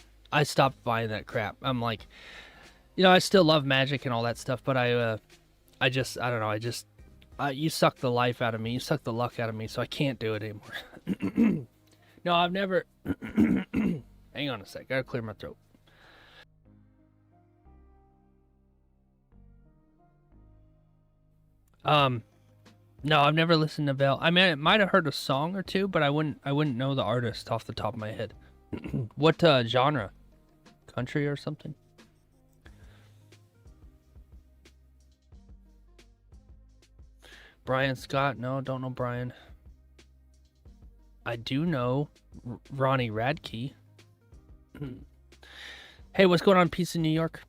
buying that crap. I'm like, you know, I still love Magic and all that stuff, but I don't know. You suck the life out of me. You suck the luck out of me, so I can't do it anymore. No, I've never. Hang on a sec. Gotta clear my throat. No, I've never listened to Vel. I mean, I might have heard a song or two, but I wouldn't know the artist off the top of my head. What genre? Country or something? Brian Scott? No, don't know Brian. I do know Ronnie Radke. Hey, what's going on, Peace in New York?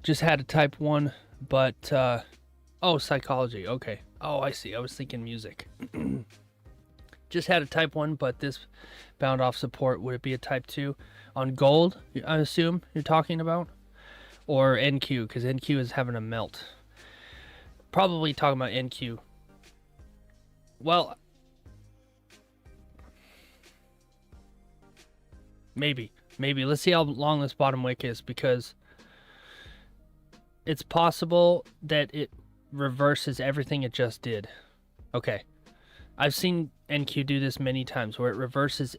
Just had a type 1, but oh, psychology. Okay. Oh, I see. I was thinking music. Just had a type 1, but this bound off support. Would it be a type 2 on gold? I assume you're talking about, or NQ, because NQ is having a melt. Probably talking about NQ. Well, maybe. Let's see how long this bottom wick is, because it's possible that it reverses everything it just did. Okay. I've seen NQ do this many times, where it reverses.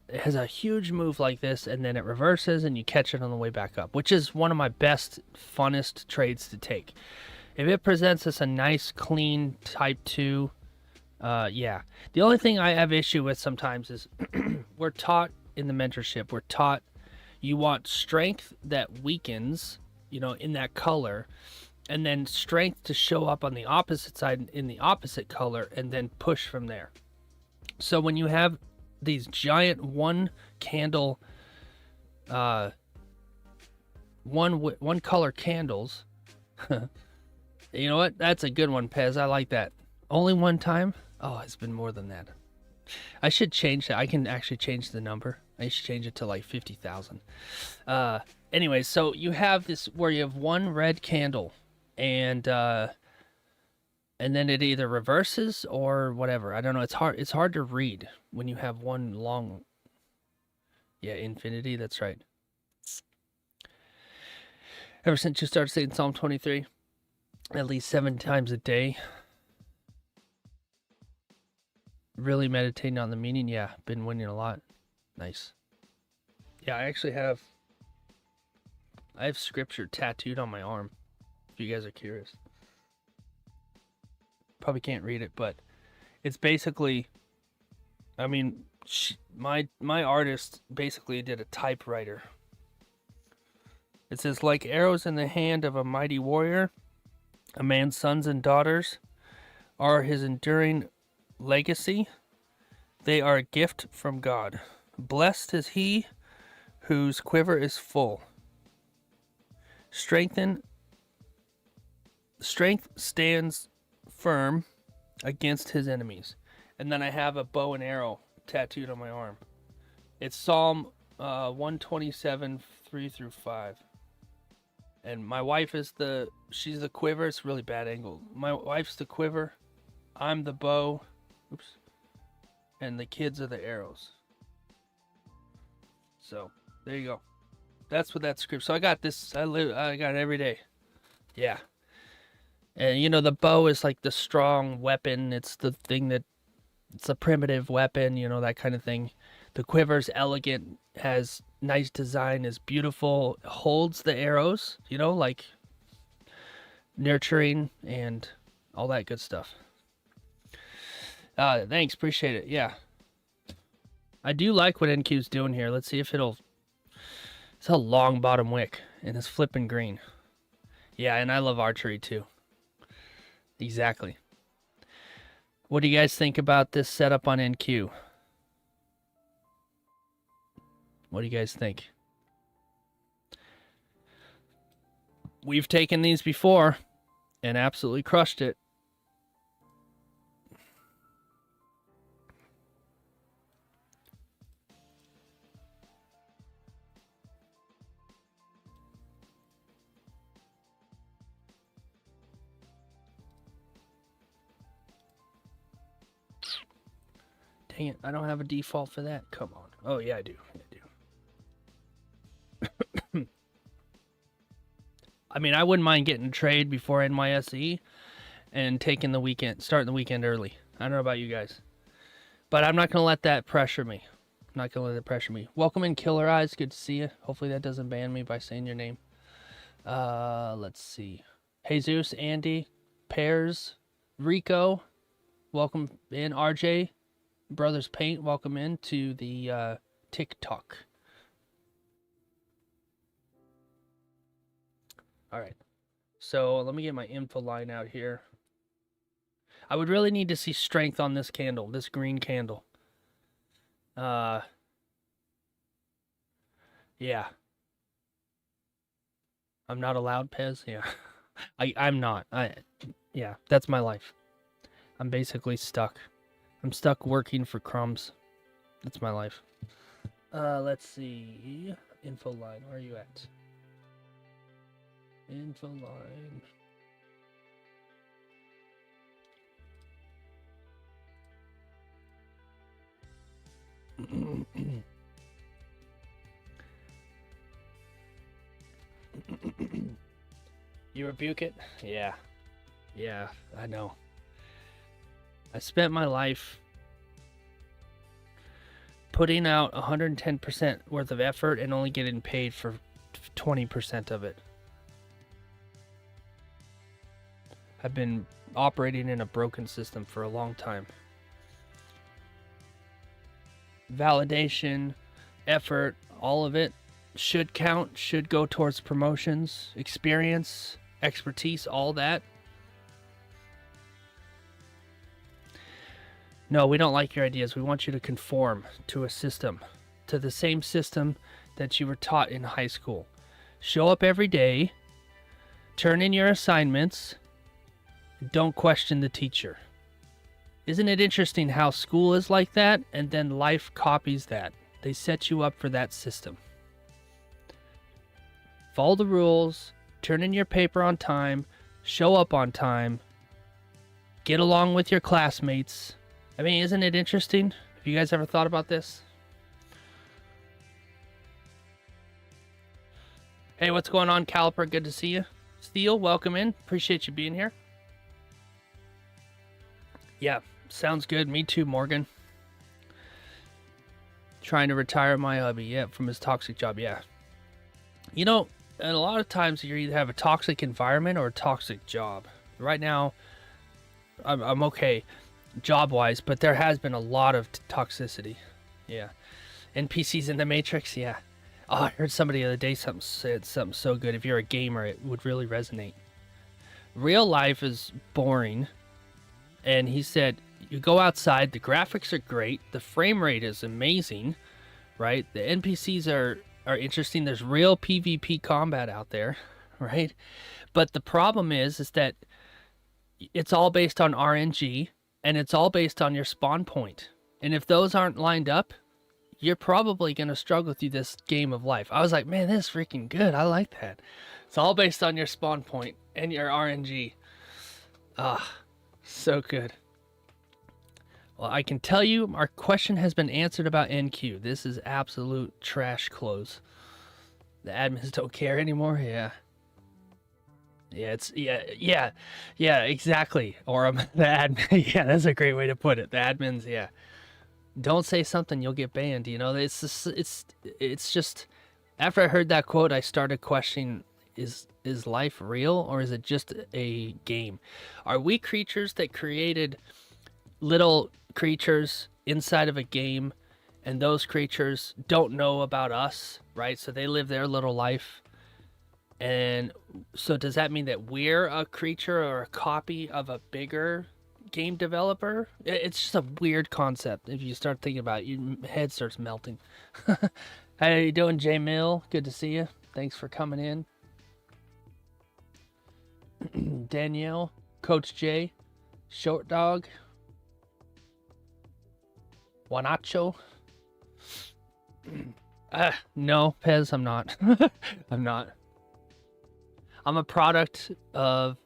It has a huge move like this, and then it reverses, and you catch it on the way back up, which is one of my best, funnest trades to take. If it presents us a nice, clean type 2, yeah. The only thing I have issue with sometimes is we're taught in the mentorship, we're taught you want strength that weakens, you know, in that color, and then strength to show up on the opposite side in the opposite color, and then push from there. So when you have these giant one candle, one color candles, you know what? That's a good one, Pez. I like that. Only one time? Oh, it's been more than that. I should change that. I can actually change the number. I should change it to like 50,000. Anyway, so you have this where you have one red candle, and then it either reverses or whatever. I don't know. It's hard to read when you have one long. Yeah, infinity. That's right. Ever since you started saying Psalm 23, at least 7 times a day. Really meditating on the meaning. Yeah, been winning a lot. Nice. Yeah, I actually have scripture tattooed on my arm, if you guys are curious. Probably can't read it, but it's basically, I mean, my artist basically did a typewriter. It says, like arrows in the hand of a mighty warrior, a man's sons and daughters are his enduring legacy. They are a gift from God. Blessed is he whose quiver is full. Strength stands firm against his enemies. And then I have a bow and arrow tattooed on my arm. It's Psalm 127, 3-5. And my wife is she's the quiver. It's a really bad angle. My wife's the quiver. I'm the bow. Oops. And the kids are the arrows. So, there you go. That's what that script. So I got this. I got it every day. Yeah. And you know, the bow is like the strong weapon. It's the thing that it's a primitive weapon, you know, that kind of thing. The quiver's elegant, has nice design, is beautiful, holds the arrows, you know, like nurturing and all that good stuff. Thanks, appreciate it. Yeah. I do like what NQ's doing here. Let's see if it'll... It's a long bottom wick, and it's flipping green. Yeah, and I love archery too. Exactly. What do you guys think about this setup on NQ? What do you guys think? We've taken these before and absolutely crushed it. Dang it, I don't have a default for that. Come on. Oh, yeah, I do. I mean, I wouldn't mind getting a trade before NYSE and taking the weekend, starting the weekend early. I don't know about you guys. But I'm not going to let that pressure me. I'm not going to let it pressure me. Welcome in, Killer Eyes. Good to see you. Hopefully that doesn't ban me by saying your name. Let's see. Jesus, Andy, Pears, Rico. Welcome in, RJ. Brothers Paint, welcome in to the TikTok. All right. So let me get my info line out here. I would really need to see strength on this candle, this green candle. Yeah. I'm not allowed, Pez? Yeah. I'm not. Yeah, that's my life. I'm basically stuck. I'm stuck working for crumbs. That's my life. Let's see. Info line, where are you at? Info line. You rebuke it? Yeah. Yeah, I know. I spent my life putting out 110% worth of effort and only getting paid for 20% of it. I've been operating in a broken system for a long time. Validation, effort, all of it should count, should go towards promotions, experience, expertise, all that. No, we don't like your ideas. We want you to conform to a system, to the same system that you were taught in high school. Show up every day, turn in your assignments, don't question the teacher. Isn't it interesting how school is like that and then life copies that? They set you up for that system. Follow the rules, turn in your paper on time, show up on time, get along with your classmates. I mean, isn't it interesting? Have you guys ever thought about this? Hey, what's going on, Caliper? Good to see you. Steel, welcome in. Appreciate you being here. Yeah, sounds good. Me too, Morgan. Trying to retire my hubby, yeah, from his toxic job, yeah. You know, and a lot of times you either have a toxic environment or a toxic job. Right now, I'm okay job-wise, but there has been a lot of toxicity. Yeah. NPCs in the Matrix, yeah. Oh, I heard somebody the other day said something so good. If you're a gamer, it would really resonate. Real life is boring. And he said, you go outside, the graphics are great, the frame rate is amazing, right? The NPCs are interesting. There's real PvP combat out there, right? But the problem is that it's all based on RNG, and it's all based on your spawn point. And if those aren't lined up, you're probably going to struggle through this game of life. I was like, man, this is freaking good. I like that. It's all based on your spawn point and your RNG. Ah. So good. Well, I can tell you our question has been answered about NQ. This is absolute trash clothes. The admins don't care anymore. Yeah. Yeah, exactly. Or the admin. Yeah, that's a great way to put it. The admins, yeah. Don't say something, you'll get banned. You know, it's just. After I heard that quote, I started questioning: is life real, or is it just a game? Are we creatures that created little creatures inside of a game, and those creatures don't know about us, right? So they live their little life. And so does that mean that we're a creature or a copy of a bigger game developer? It's just a weird concept. If you start thinking about it, your head starts melting. How you doing, J Mill? Good to see you. Thanks for coming in. Danielle, Coach J, Short Dog, Wanacho. No, Pez, I'm not. I'm not. I'm a product of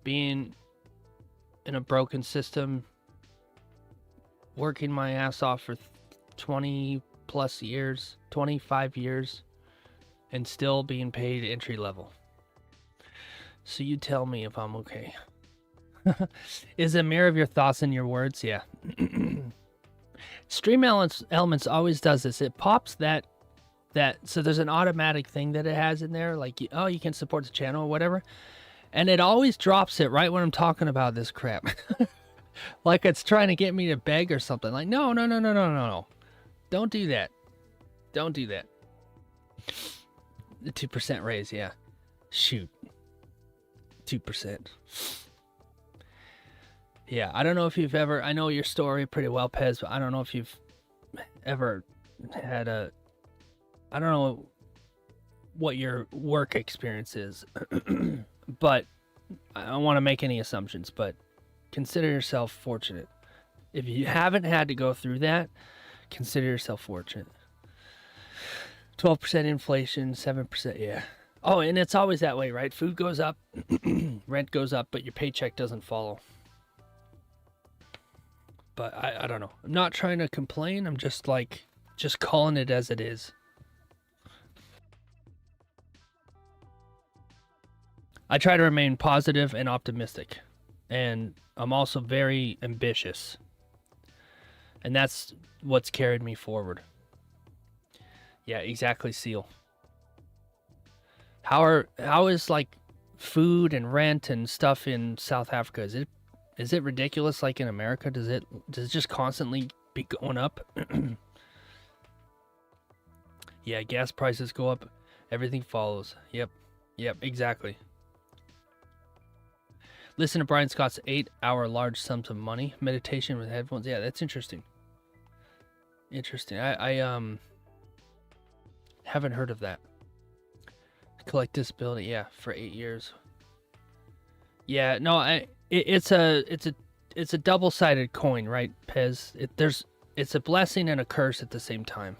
being in a broken system, working my ass off for 20 plus years, 25 years, and still being paid entry level. So you tell me if I'm okay. Is a mirror of your thoughts and your words? Yeah. Stream Elements always does this. It pops that so there's an automatic thing that it has in there, like, oh, you can support the channel or whatever, and it always drops it right when I'm talking about this crap. Like it's trying to get me to beg or something. Like, no, don't do that. Don't do that. The 2% raise, yeah. Shoot. 2%. Yeah, I don't know if you've ever, I know your story pretty well, Pez, but I don't know if you've ever had I don't know what your work experience is, but I don't want to make any assumptions, but consider yourself fortunate. If you haven't had to go through that, consider yourself fortunate. 12% inflation, 7%, yeah. Oh, and it's always that way, right? Food goes up, rent goes up, but your paycheck doesn't follow. But I don't know. I'm not trying to complain. I'm just calling it as it is. I try to remain positive and optimistic, and I'm also very ambitious, and that's what's carried me forward. Yeah, exactly, Seal. How is like food and rent and stuff in South Africa? Is it ridiculous like in America? Does it just constantly be going up? Yeah, gas prices go up, everything follows. Yep, exactly. Listen to Brian Scott's 8-hour large sums of money meditation with headphones. Yeah, that's interesting. Interesting. I haven't heard of that. Collect disability, yeah, for 8 years. Yeah, no, it's a double-sided coin, right, Pez? It's a blessing and a curse at the same time.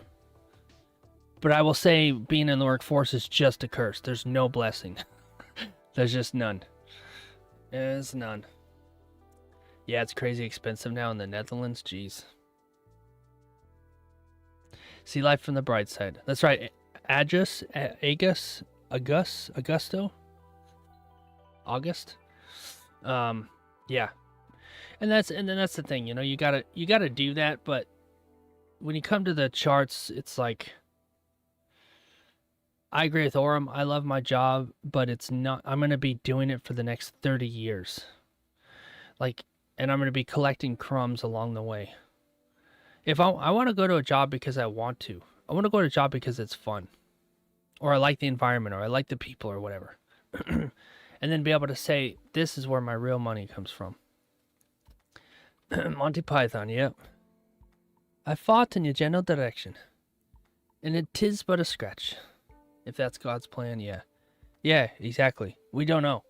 But I will say being in the workforce is just a curse. There's no blessing. There's just none. There's none. Yeah, it's crazy expensive now in the Netherlands. Jeez. See life from the bright side. That's right. Augusto. August. Yeah. And then that's the thing, you know, you gotta do that, but when you come to the charts, it's like, I agree with Orem. I love my job, but it's not, I'm going to be doing it for the next 30 years. Like, and I'm going to be collecting crumbs along the way. If I want to go to a job because I want to. I want to go to a job because it's fun. Or I like the environment, or I like the people, or whatever. And then be able to say, this is where my real money comes from. Monty Python, yep. I fought in your general direction. And it 'tis but a scratch. If that's God's plan, yeah. Yeah, exactly. We don't know.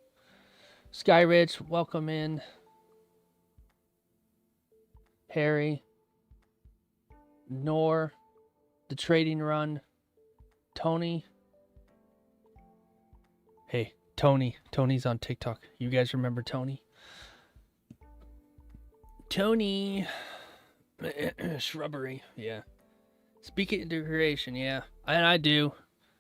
Skyridge, welcome in. Harry. Nor. The Trading Run. Tony. Hey, Tony. Tony's on TikTok. You guys remember Tony? Tony. Shrubbery, yeah. Speak it into creation, yeah. And I do.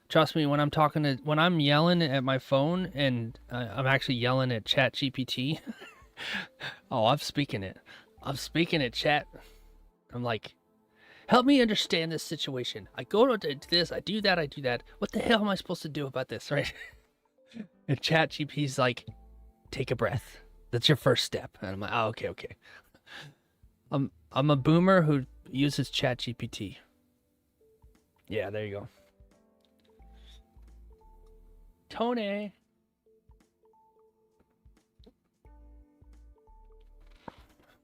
Trust me, when I'm yelling at my phone and I'm actually yelling at Chat GPT. Oh, I'm speaking it. I'm speaking it, chat. I'm like, help me understand this situation. I go to this, I do that, I do that. What the hell am I supposed to do about this, right? And Chat GPT's like, take a breath. That's your first step. And I'm like, oh, okay. I'm a boomer who uses Chat GPT. Yeah, there you go. Tony.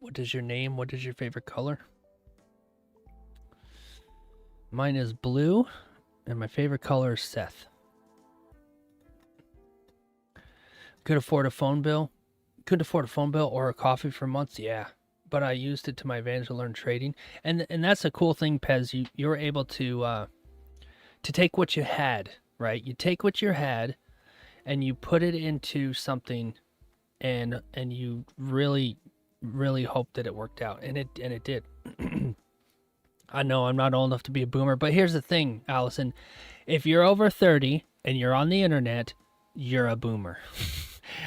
What is your name? What is your favorite color? Mine is blue, and my favorite color is Seth. Could afford a phone bill. Couldn't afford a phone bill or a coffee for months. Yeah, but I used it to my advantage to learn trading, and that's a cool thing, Pez. You're able to take what you had, right? You take what you had, and you put it into something, and you really hope that it worked out, and it did. I know I'm not old enough to be a boomer, but here's the thing, Allison. If you're over 30 and you're on the internet, you're a boomer.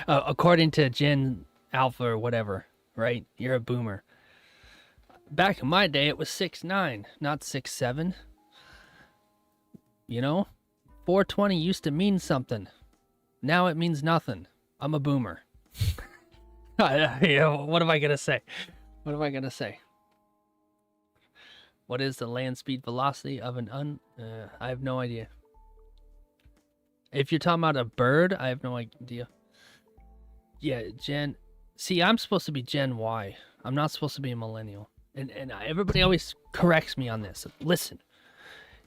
According to Gen Alpha or whatever, right? You're a boomer. Back in my day, it was 6'9", not 6'7". You know? 420 used to mean something. Now it means nothing. I'm a boomer. Yeah, what am I going to say? What am I going to say? What is the land speed velocity of an I have no idea. If you're talking about a bird, I have no idea. Yeah, See, I'm supposed to be Gen Y. I'm not supposed to be a millennial. And everybody always corrects me on this. Listen,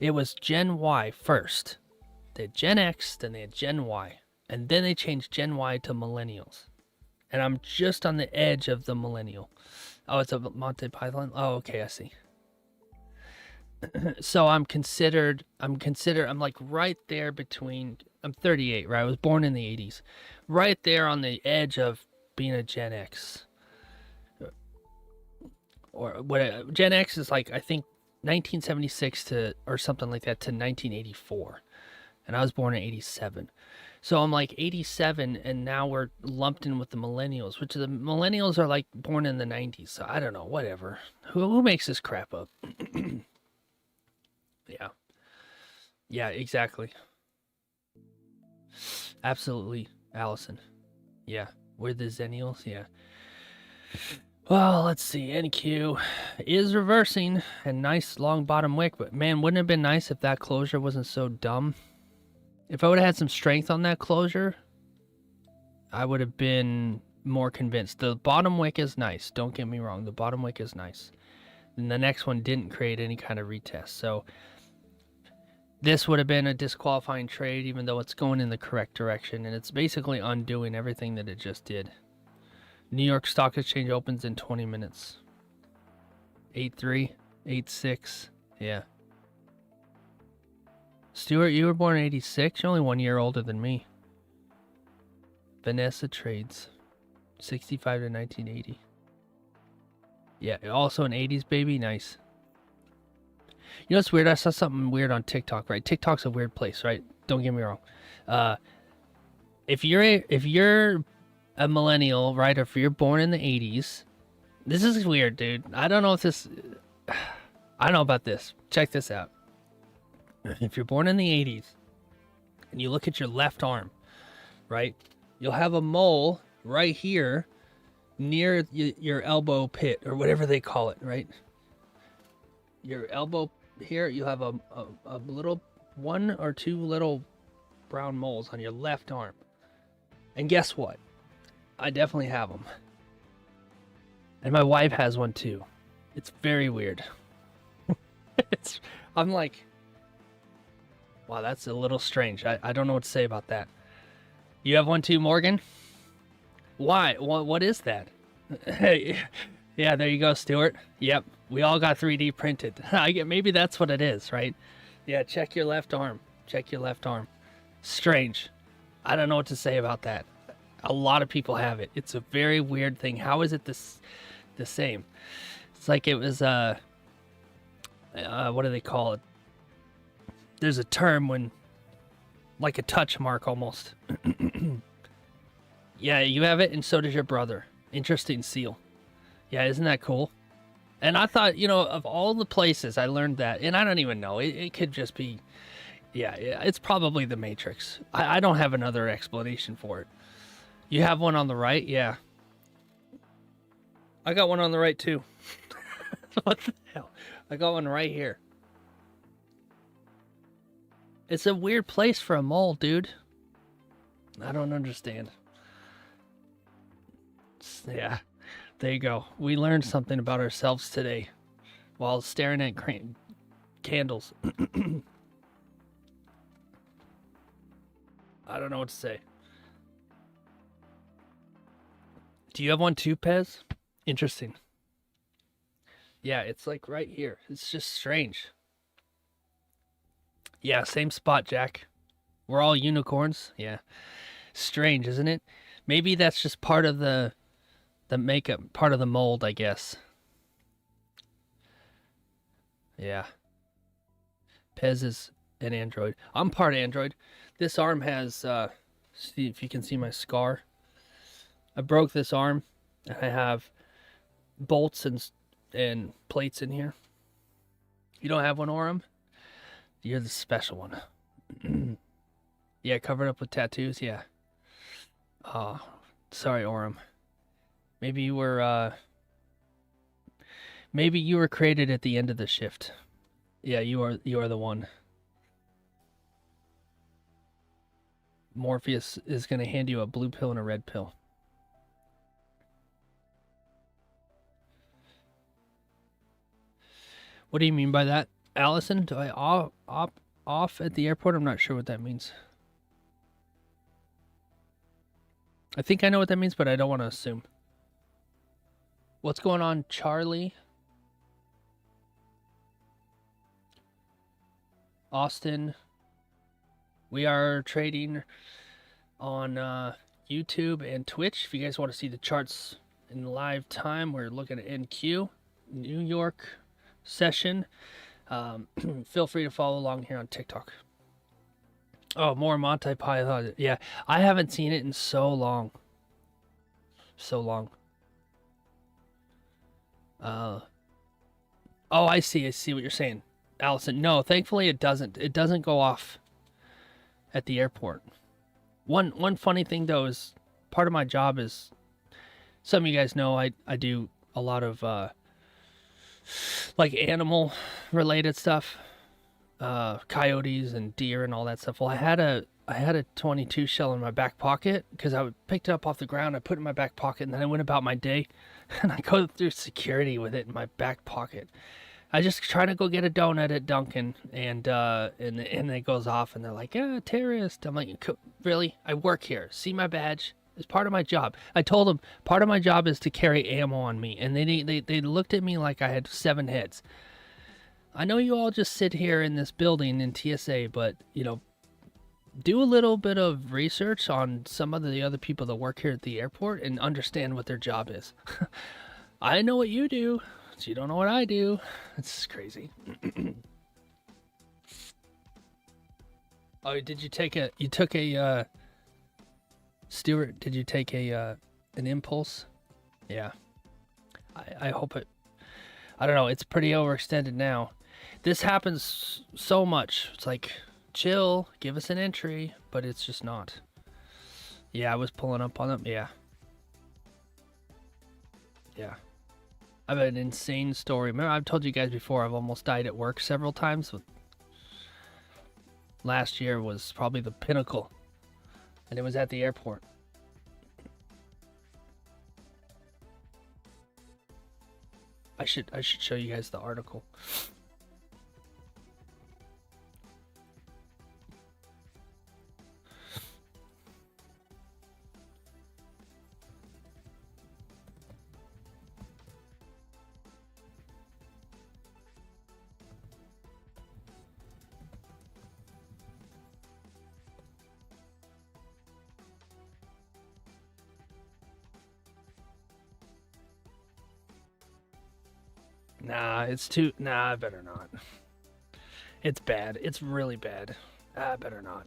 it was Gen Y first. They had Gen X, then they had Gen Y. And then they changed Gen Y to millennials. And I'm just on the edge of the millennial. Oh, it's a Monty Python? Oh, okay, I see. So I'm like right there between, I'm 38, right? I was born in the 80s. Right there on the edge of being a Gen X. Or what? Gen X is like, I think 1976 to, or something like that, to 1984. And I was born in 87. So I'm like 87, and now we're lumped in with the millennials, which the millennials are like born in the 90s. So I don't know, whatever. Who makes this crap up? Yeah. Yeah, exactly. Absolutely, Allison. Yeah, we're the Zennials, yeah. Well, let's see. NQ is reversing, and nice long bottom wick, but man, wouldn't it have been nice if that closure wasn't so dumb? If I would have had some strength on that closure, I would have been more convinced. The bottom wick is nice. Don't get me wrong. The bottom wick is nice. And the next one didn't create any kind of retest. So this would have been a disqualifying trade, even though it's going in the correct direction. And it's basically undoing everything that it just did. New York Stock Exchange opens in 20 minutes. 8-3, 8-6. Yeah. Stuart, you were born in 86. You're only 1 year older than me. Vanessa trades. 65 to 1980. Yeah, also an 80s baby. Nice. You know what's weird? I saw something weird on TikTok, right? TikTok's a weird place, right? Don't get me wrong. If you're a millennial, right, or if you're born in the 80s, this is weird, dude. I don't know if this... I don't know about this. Check this out. If you're born in the 80s and you look at your left arm, right, you'll have a mole right here near your elbow pit or whatever they call it, right? Your elbow here, you have a little, one or two little brown moles on your left arm. And guess what? I definitely have them. And my wife has one too. It's very weird. I'm like, wow, that's a little strange. I don't know what to say about that. You have one too, Morgan? Why? What is that? Yeah, there you go, Stuart. Yep, we all got 3D printed. Maybe that's what it is, right? Yeah, check your left arm. Check your left arm. Strange. I don't know what to say about that. A lot of people have it. It's a very weird thing. How is it the same? It's like it was, what do they call it? There's a term when like a touch mark almost. Yeah, you have it, and so does your brother. Interesting seal. Yeah, isn't that cool? And I thought, of all the places I learned that, and I don't even know, it could just be, yeah, it's probably the Matrix. I don't have another explanation for it. You have one on the right? Yeah. I got one on the right, too. What the hell? I got one right here. It's a weird place for a mole, dude. I don't understand. Yeah, there you go. We learned something about ourselves today while staring at candles. I don't know what to say. Do you have one too, Pez? Interesting. Yeah, it's like right here. It's just strange. Yeah, same spot, Jack. We're all unicorns. Yeah. Strange, isn't it? Maybe that's just part of the makeup, part of the mold, I guess. Yeah. Pez is an android. I'm part android. This arm has, see if you can see my scar. I broke this arm, and I have bolts and plates in here. You don't have one, Orem? You're the special one. Yeah, covered up with tattoos, yeah. Oh, sorry, Orem. Maybe you were created at the end of the shift. Yeah, you are the one. Morpheus is gonna hand you a blue pill and a red pill. What do you mean by that, Allison? Do I off at the airport? I'm not sure what that means. I think I know what that means, but I don't want to assume. What's going on, Charlie? Austin. We are trading on YouTube and Twitch. If you guys want to see the charts in live time, we're looking at NQ, New York session. Feel free to follow along here on TikTok. Oh, more Monty Python. Yeah, I haven't seen it in so long. So long. Oh, I see what you're saying, Allison. No, thankfully it doesn't. It doesn't go off at the airport. One funny thing though is part of my job is, some of you guys know I do a lot of like animal related stuff, coyotes and deer and all that stuff. Well, I had a 22 shell in my back pocket because I picked it up off the ground. I put it in my back pocket, and then I went about my day, and I go through security with it in my back pocket. I just try to go get a donut at Dunkin', and it goes off, and they're like, "Yeah, terrorist." I'm like, "Really? I work here. See my badge? It's part of my job." I told them part of my job is to carry ammo on me, and they looked at me like I had 7 heads. I know you all just sit here in this building in TSA, but do a little bit of research on some of the other people that work here at the airport and understand what their job is. I know what you do, so you don't know what I do. It's crazy. Oh, did you take a Stuart, did you take an impulse? Yeah. I hope it, I don't know, it's pretty overextended now. This happens so much. It's like, chill, give us an entry, but it's just not. Yeah, I was pulling up on them. Yeah. Yeah. I have an insane story. Remember, I've told you guys before, I've almost died at work several times. Last year was probably the pinnacle, and it was at the airport. I should show you guys the article. Nah, it's too... Nah, I better not. It's bad. It's really bad. I better not.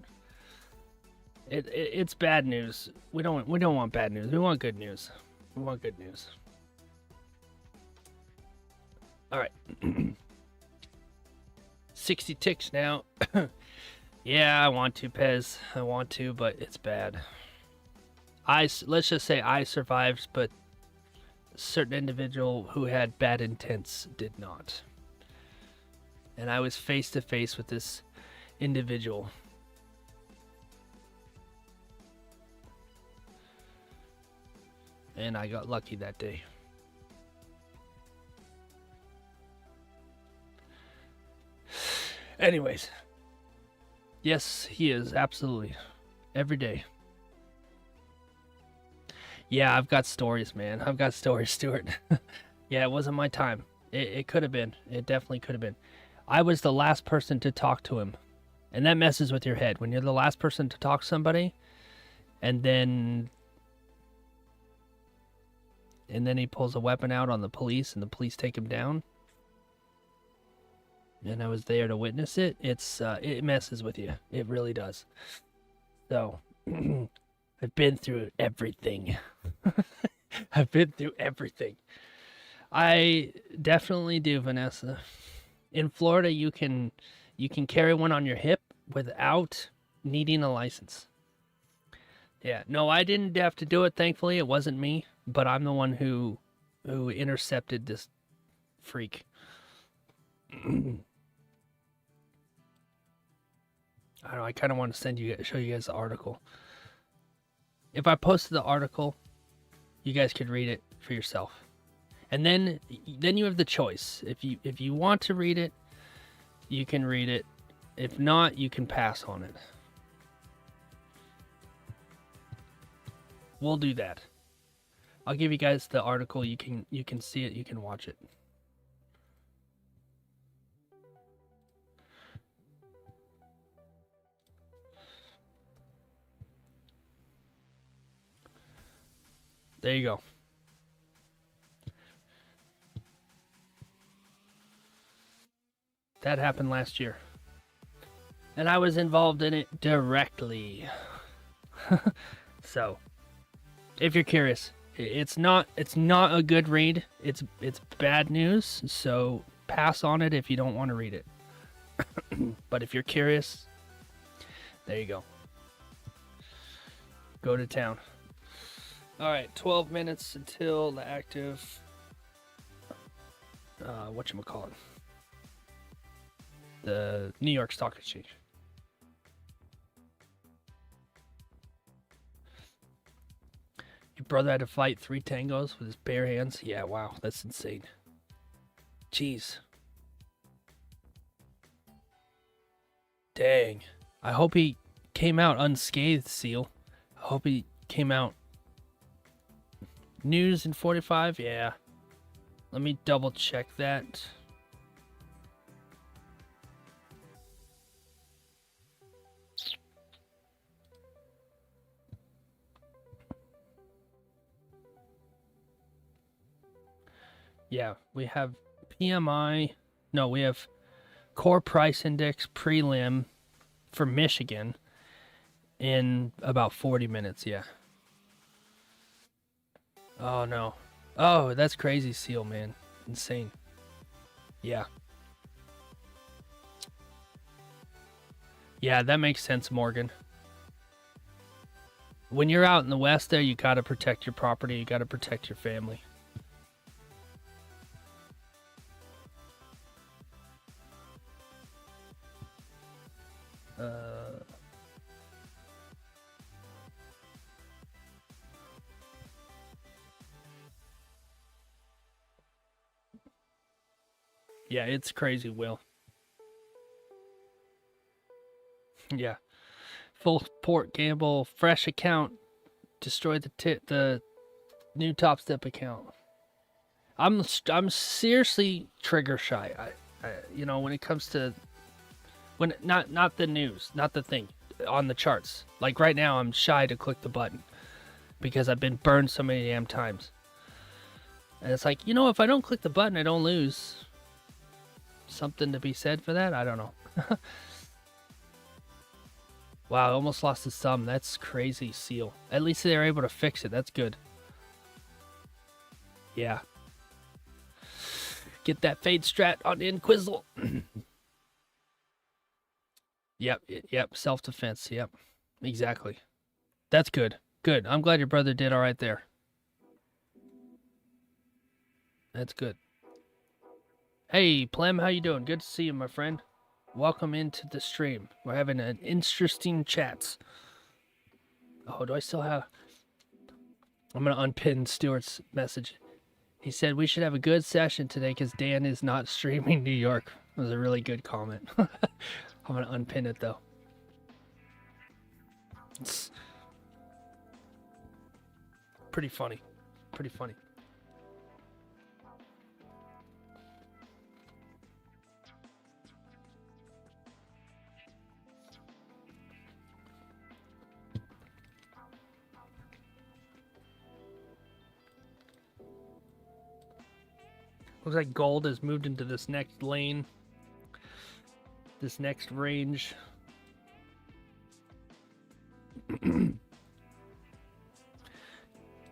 It's bad news. We don't want bad news. We want good news. We want good news. All right. 60 ticks now. Yeah, I want to, Pez. I want to, but it's bad. Let's just say I survived, but a certain individual who had bad intents did not. And I was face to face with this individual. And I got lucky that day. Anyways. Yes, he is. Absolutely. Every day. Yeah, I've got stories, man. I've got stories, Stuart. Yeah, it wasn't my time. It could have been. It definitely could have been. I was the last person to talk to him. And that messes with your head. When you're the last person to talk to somebody, and then he pulls a weapon out on the police, and the police take him down. And I was there to witness it. It messes with you. It really does. So, I've been through everything. I've been through everything. I definitely do, Vanessa. In Florida, you can carry one on your hip without needing a license. Yeah, no, I didn't have to do it. Thankfully, it wasn't me, but I'm the one who intercepted this freak. I don't know, I kind of want to show you guys the article. If I posted the article, you guys could read it for yourself. And then you have the choice. If you want to read it, you can read it. If not, you can pass on it. We'll do that. I'll give you guys the article. You can see it, you can watch it. There you go. That happened last year. And I was involved in it directly. So, if you're curious, it's not a good read. It's bad news, so pass on it if you don't want to read it. But if you're curious, there you go. Go to town. All right, 12 minutes until the active, whatchamacallit, the New York Stock Exchange. Your brother had to fight 3 tangos with his bare hands? Yeah, wow, that's insane. Jeez. Dang. I hope he came out unscathed, Seal. I hope he came out. News in 45? Yeah. Let me double check that. Yeah, we have PMI. No, we have core price index prelim for Michigan in about 40 minutes. Yeah. Oh, no. Oh, that's crazy, Seal, man. Insane. Yeah. Yeah, that makes sense, Morgan. When you're out in the West there, you got to protect your property. You got to protect your family. Yeah, it's crazy, Will. Yeah. Full port gamble, fresh account, destroy the new Top Step account. I'm seriously trigger shy. I when it comes to not the news, not the thing on the charts. Like right now, I'm shy to click the button because I've been burned so many damn times. And it's like, if I don't click the button, I don't lose. Something to be said for that? I don't know. Wow, almost lost his thumb. That's crazy, Seal. At least they were able to fix it. That's good. Yeah. Get that fade strat on Inquizzle. Yep. Self-defense. Yep. Exactly. That's good. Good. I'm glad your brother did all right there. That's good. Hey, Plem, how you doing? Good to see you, my friend. Welcome into the stream. We're having an interesting chat. Oh, do I still have... I'm going to unpin Stuart's message. He said we should have a good session today because Dan is not streaming New York. That was a really good comment. I'm going to unpin it, though. It's pretty funny. Pretty funny. Looks like gold has moved into this next lane. This next range.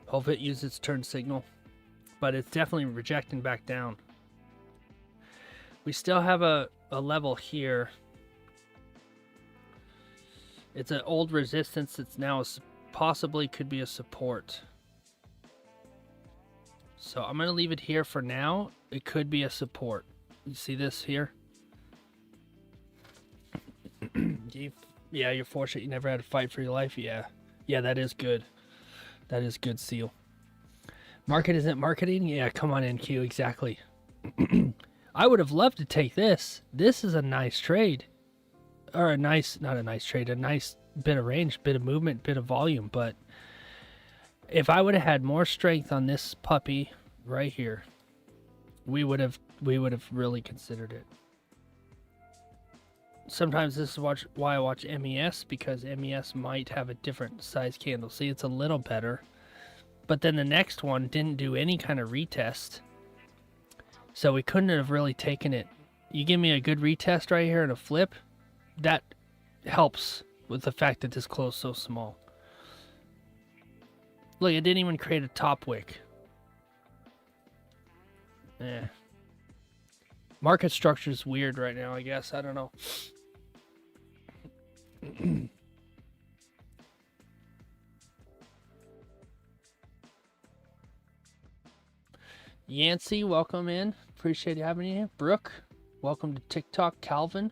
Hope it uses its turn signal. But it's definitely rejecting back down. We still have a level here. It's an old resistance that's now possibly could be a support. So I'm going to leave it here for now. It could be a support. You see this here? Yeah, you're fortunate you never had to fight for your life. Yeah, that is good. That is good, Seal. Market isn't marketing? Yeah, come on, NQ, exactly. I would have loved to take this. This is a nice trade. Or not a nice trade, a nice bit of range, bit of movement, bit of volume. But if I would have had more strength on this puppy right here, we would have really considered it. Sometimes this is why I watch MES, because MES might have a different size candle. See, it's a little better. But then the next one didn't do any kind of retest. So we couldn't have really taken it. You give me a good retest right here and a flip, that helps with the fact that this closed so small. Look, it didn't even create a top wick. Market structure is weird right now, I guess. I don't know. Yancey, welcome in. Appreciate you having you here. Brooke, welcome to TikTok. Calvin,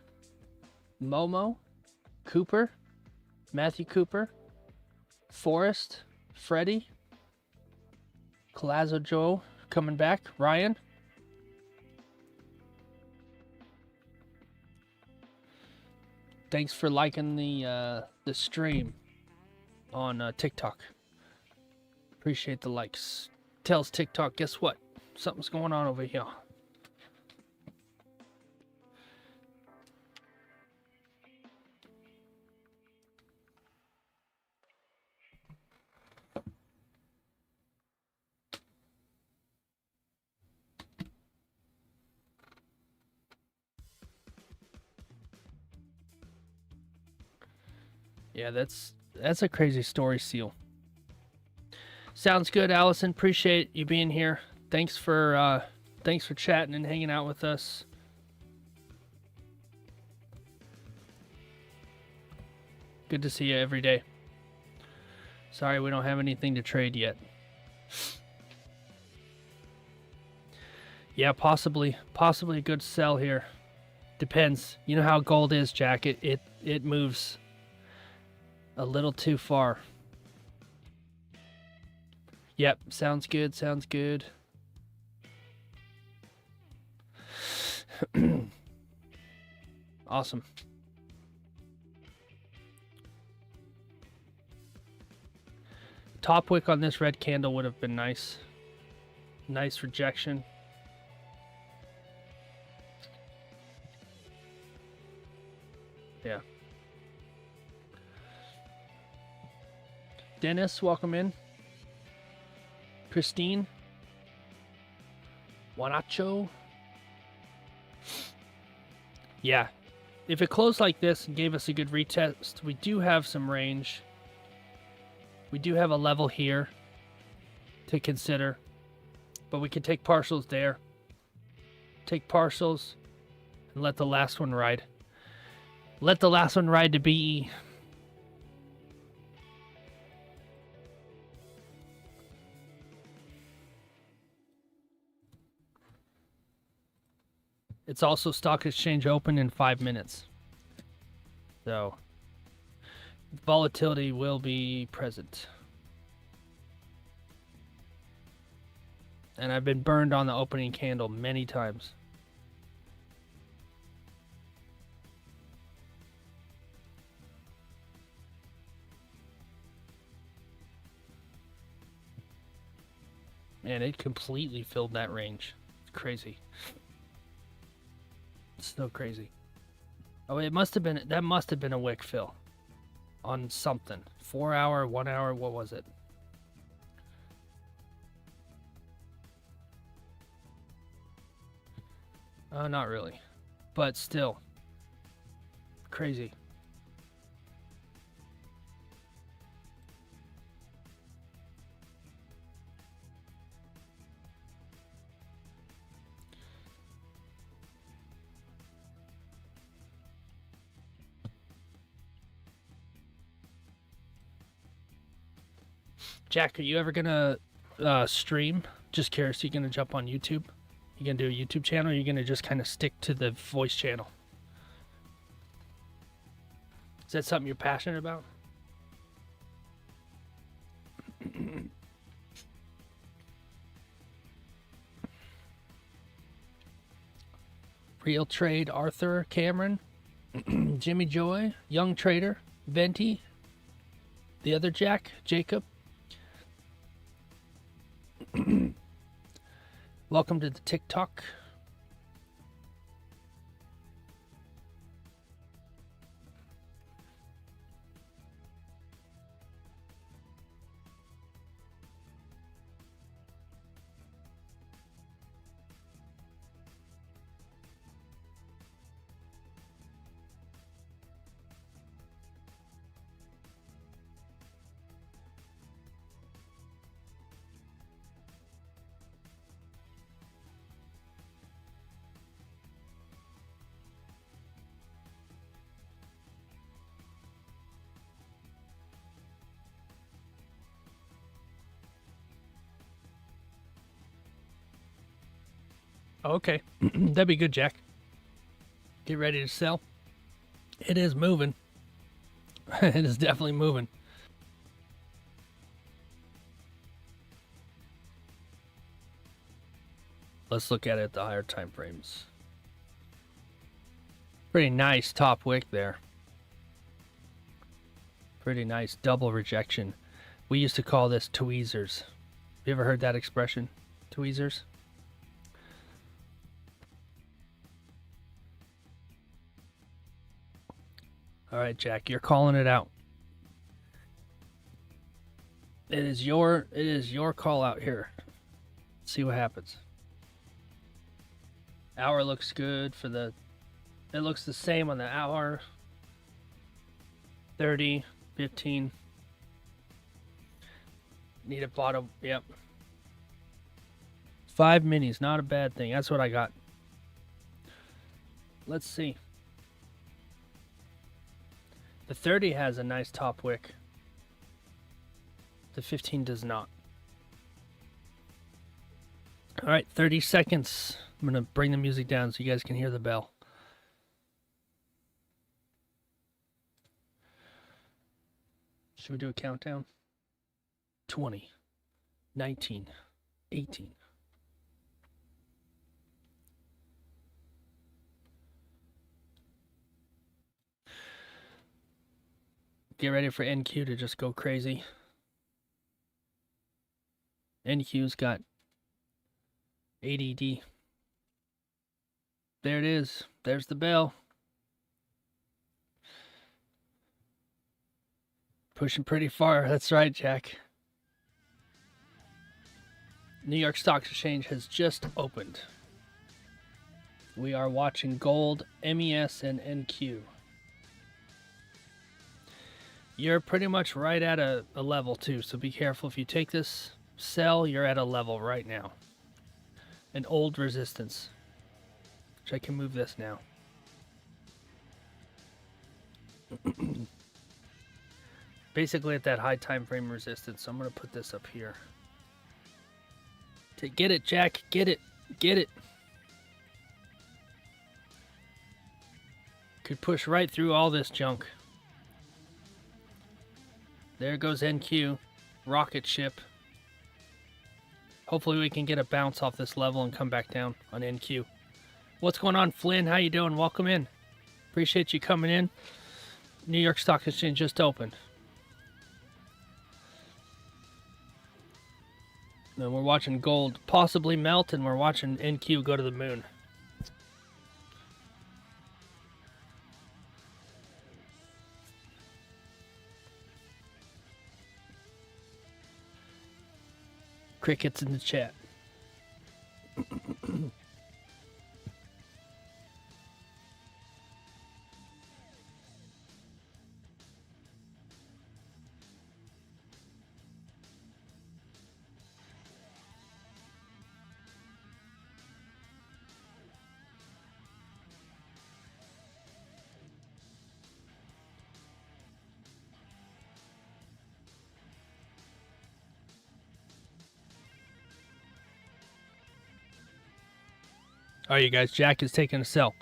Momo, Cooper, Matthew Cooper, Forrest, Freddie, Colazzo Joe coming back. Ryan. Thanks for liking the stream on TikTok. Appreciate the likes. Tells TikTok, guess what? Something's going on over here. Yeah, that's a crazy story, Seal. Sounds good, Allison. Appreciate you being here. Thanks for chatting and hanging out with us. Good to see you every day. Sorry we don't have anything to trade yet. Yeah, possibly a good sell here. Depends. You know how gold is, Jack. It moves a little too far. Yep, sounds good, sounds good. Awesome. Top wick on this red candle would have been nice. Nice rejection. Yeah. Dennis, welcome in. Christine. Juanacho. Yeah. If it closed like this and gave us a good retest, we do have some range. We do have a level here to consider. But we could take partials there. Take partials and let the last one ride. Let the last one ride to BE. It's also stock exchange open in 5 minutes. So, volatility will be present. And I've been burned on the opening candle many times. And it completely filled that range. It's crazy. It's so crazy. Oh, it must have been, that must have been a wick fill on something. 4 hour, 1 hour, what was it? Not really, but still crazy. Jack, are you ever gonna stream? Just curious, are you gonna jump on YouTube? You gonna do a YouTube channel, or are you gonna just kind of stick to the voice channel? Is that something you're passionate about? Real Trade, Arthur, Cameron, Jimmy Joy, Young Trader, Venti, the other Jack, Jacob. Welcome to the TikTok. Okay, that'd be good, Jack. Get ready to sell. It is moving. It is definitely moving. Let's look at it at the higher time frames. Pretty nice top wick there. Pretty nice double rejection. We used to call this tweezers. You ever heard that expression? Tweezers? All right, Jack, you're calling it out. It is your call out here. Let's see what happens. Hour looks good for the, it looks the same on the hour. 30, 15. Need a bottom, yep. 5 minis, not a bad thing. That's what I got. Let's see. The 30 has a nice top wick. The 15 does not. All right, 30 seconds. I'm going to bring the music down so you guys can hear the bell. Should we do a countdown? 20, 19, 18. Get ready for NQ to just go crazy. NQ's got ADD. There it is. There's the bell. Pushing pretty far. That's right, Jack. New York Stock Exchange has just opened. We are watching gold, MES, and NQ. You're pretty much right at a level too, so be careful. If you take this sell, you're at a level right now. An old resistance. Which I can move this now. Basically at that high time frame resistance, so I'm going to put this up here. Get it, Jack. Get it. Get it. Could push right through all this junk. There goes NQ, rocket ship. Hopefully we can get a bounce off this level and come back down on NQ. What's going on, Flynn? How you doing? Welcome in. Appreciate you coming in. New York Stock Exchange just opened. And we're watching gold possibly melt, and we're watching NQ go to the moon. Crickets in the chat. All right, you guys, Jack is taking a sell.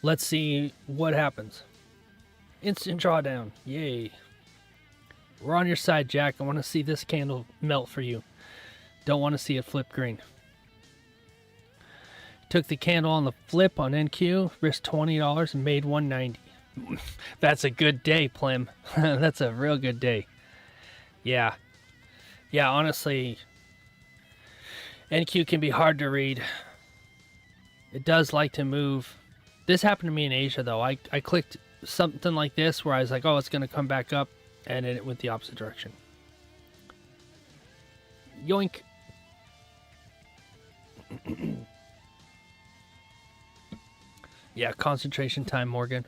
Let's see what happens. Instant drawdown. Yay. We're on your side, Jack. I want to see this candle melt for you. Don't want to see it flip green. Took the candle on the flip on NQ, risked $20 and made $190. That's a good day, Plim. That's a real good day. Yeah. Yeah, honestly, NQ can be hard to read. It does like to move. This happened to me in Asia, though. I clicked something like this where I was like, oh, it's going to come back up, and it went the opposite direction. Yoink. Yeah, concentration time, Morgan.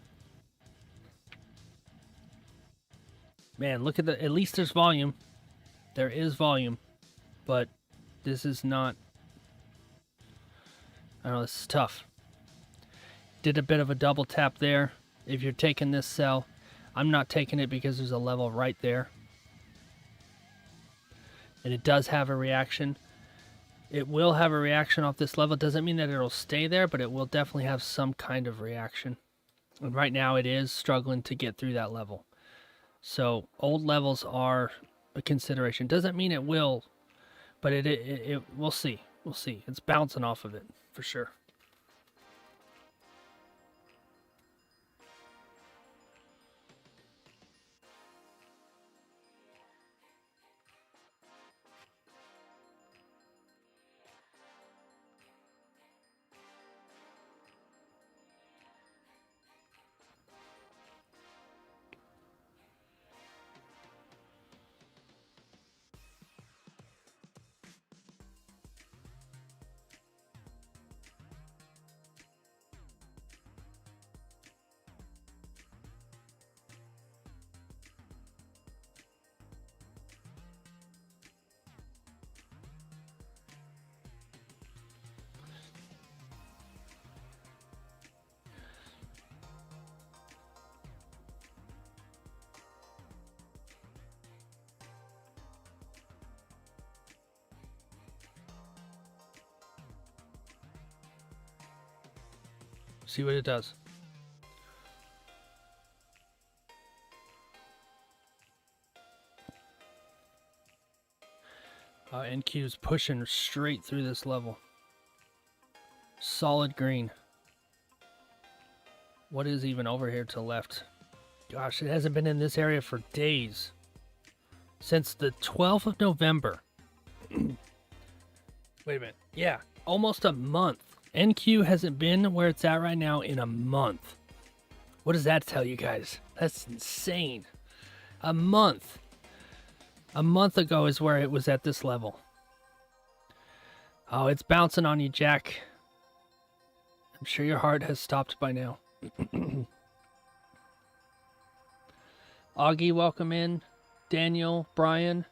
Man, look at at least there's volume. There is volume, but this is not... I know this is tough. Did a bit of a double tap there. If you're taking this sell, I'm not taking it because there's a level right there. And it does have a reaction. It will have a reaction off this level. Doesn't mean that it'll stay there, but it will definitely have some kind of reaction. And right now it is struggling to get through that level. So old levels are a consideration. Doesn't mean it will, but it we'll see. We'll see. It's bouncing off of it for sure. See what it does. NQ is pushing straight through this level. Solid green. What is even over here to the left? Gosh, it hasn't been in this area for days. Since the 12th of November. Wait a minute. Yeah, almost a month. NQ hasn't been where it's at right now in a month. What does that tell you guys? That's insane. A month. A month ago is where it was at this level. Oh, it's bouncing on you, Jack. I'm sure your heart has stopped by now. Augie, welcome in. Daniel, Brian,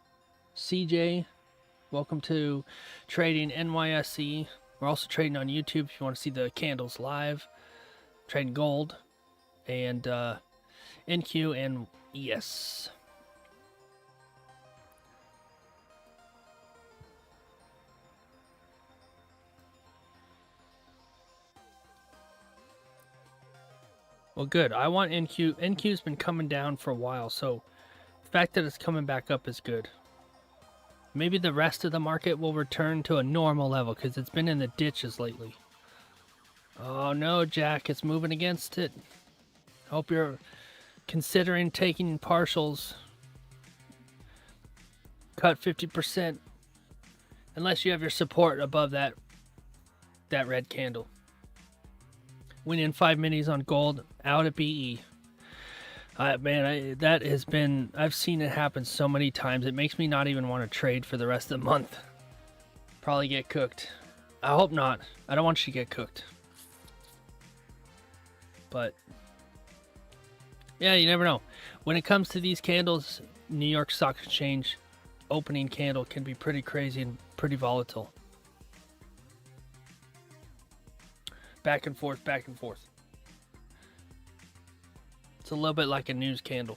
CJ, welcome to Trading NYSE. We're also trading on YouTube if you want to see the candles live. Trading gold and NQ and ES. Well, good. I want NQ. NQ's been coming down for a while, so the fact that it's coming back up is good. Maybe the rest of the market will return to a normal level because it's been in the ditches lately. Oh no, Jack, it's moving against it. Hope you're considering taking partials. Cut 50%. Unless you have your support above that red candle. Winning 5 minis on gold out at BE. Man, that has been... I've seen it happen so many times. It makes me not even want to trade for the rest of the month. Probably get cooked. I hope not. I don't want you to get cooked. But... yeah, you never know. When it comes to these candles, New York Stock Exchange opening candle can be pretty crazy and pretty volatile. Back and forth, back and forth. It's a little bit like a news candle.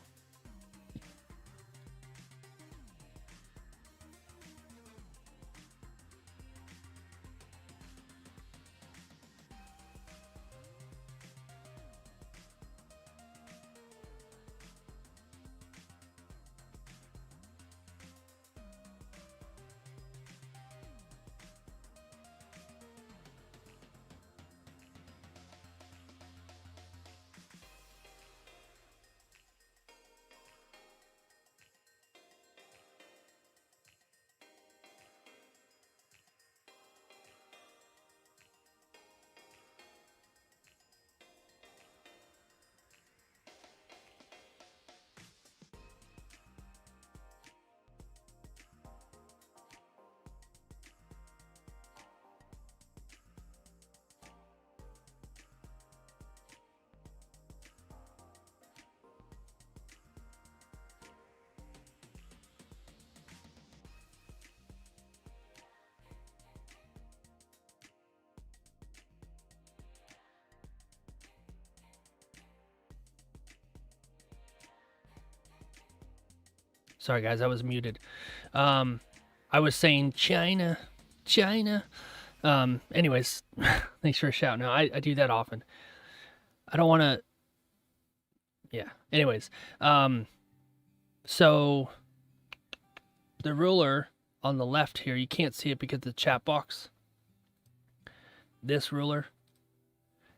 Sorry, guys, I was muted. I was saying China. Anyways, thanks for a shout. No, I do that often. I don't want to... yeah. Anyways, so the ruler on the left here, you can't see it because of the chat box. This ruler,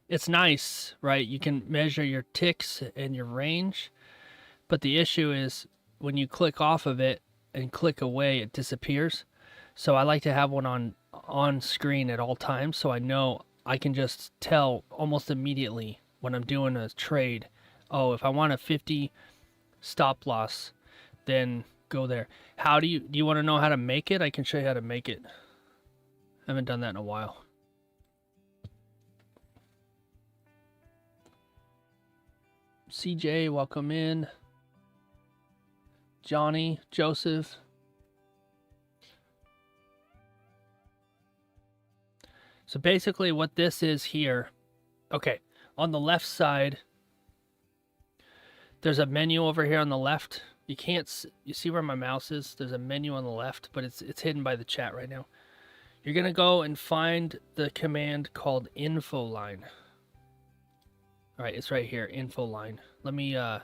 it's nice, right? You can measure your ticks and your range, but the issue is when you click off of it and click away, it disappears. So I like to have one on screen at all times, so I know I can just tell almost immediately when I'm doing a trade. Oh, if I want a 50 stop loss, then go there. How do you want to know how to make it? I can show you how to make it. I haven't done that in a while. CJ, welcome in. Johnny, Joseph. So basically what this is here, okay, on the left side, there's a menu over here on the left. You see where my mouse is? There's a menu on the left, but it's hidden by the chat right now. You're going to go and find the command called info line. All right, it's right here, info line. Let me, there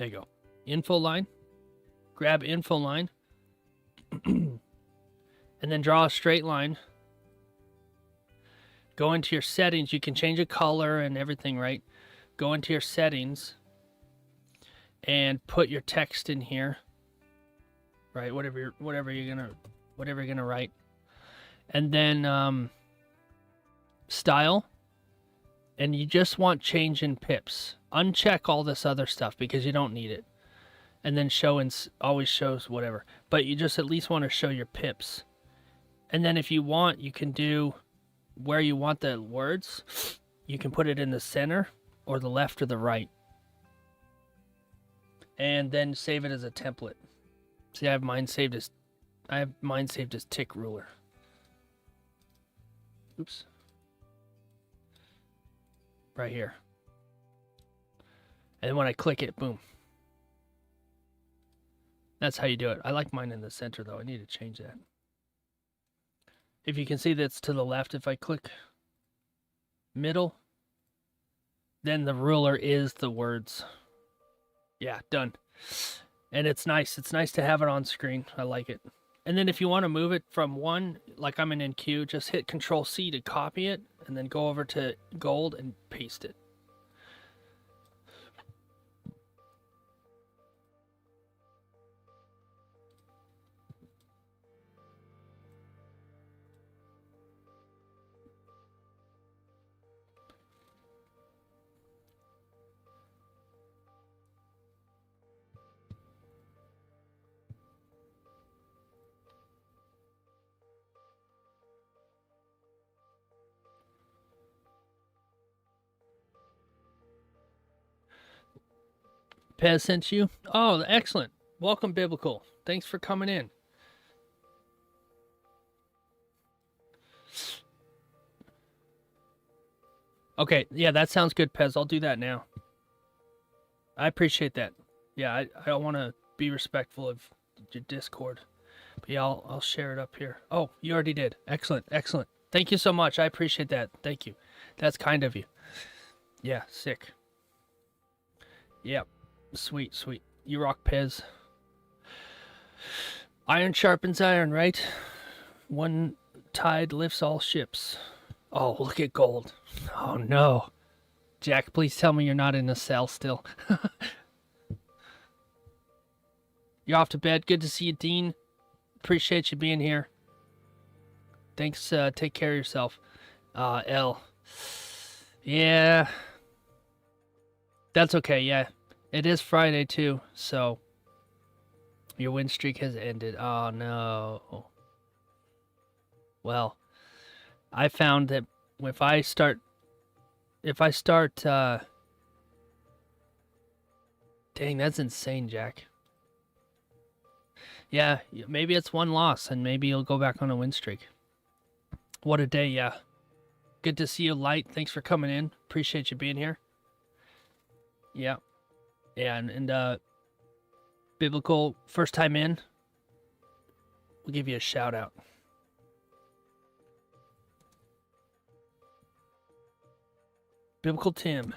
you go. Info line. Grab info line. And then draw a straight line. Go into your settings. You can change the color and everything, right? Go into your settings and put your text in here. Right? Whatever you're gonna write. And then style. And you just want change in pips. Uncheck all this other stuff because you don't need it. And then show and always shows whatever. But you just at least want to show your pips. And then if you want, you can do where you want the words. You can put it in the center or the left or the right. And then save it as a template. See, I have mine saved as tick ruler. Oops. Right here. And then when I click it, boom. That's how you do it. I like mine in the center though. I need to change that. If you can see that's to the left, if I click middle, then the ruler is the words. Yeah, done. And it's nice. It's nice to have it on screen. I like it. And then if you want to move it from one, like I'm in NQ, just hit Control C to copy it, and then go over to gold and paste it. Pez sent you? Oh, excellent. Welcome, Biblical. Thanks for coming in. Okay, yeah, that sounds good, Pez. I'll do that now. I appreciate that. Yeah, I want to be respectful of your Discord. But yeah, I'll share it up here. Oh, you already did. Excellent, excellent. Thank you so much. I appreciate that. Thank you. That's kind of you. Yeah, sick. Yep. Sweet, sweet. You rock, Pez. Iron sharpens iron, right? One tide lifts all ships. Oh, look at gold. Oh, no. Jack, please tell me you're not in a cell still. You're off to bed. Good to see you, Dean. Appreciate you being here. Thanks. Take care of yourself. L. Yeah. That's okay, yeah. It is Friday, too, so your win streak has ended. Oh, no. Well, I found that if I start, dang, that's insane, Jack. Yeah, maybe it's one loss, and maybe you'll go back on a win streak. What a day, yeah. Good to see you, Light. Thanks for coming in. Appreciate you being here. Yeah. Yeah, and Biblical, first time in, we'll give you a shout out. Biblical Tim.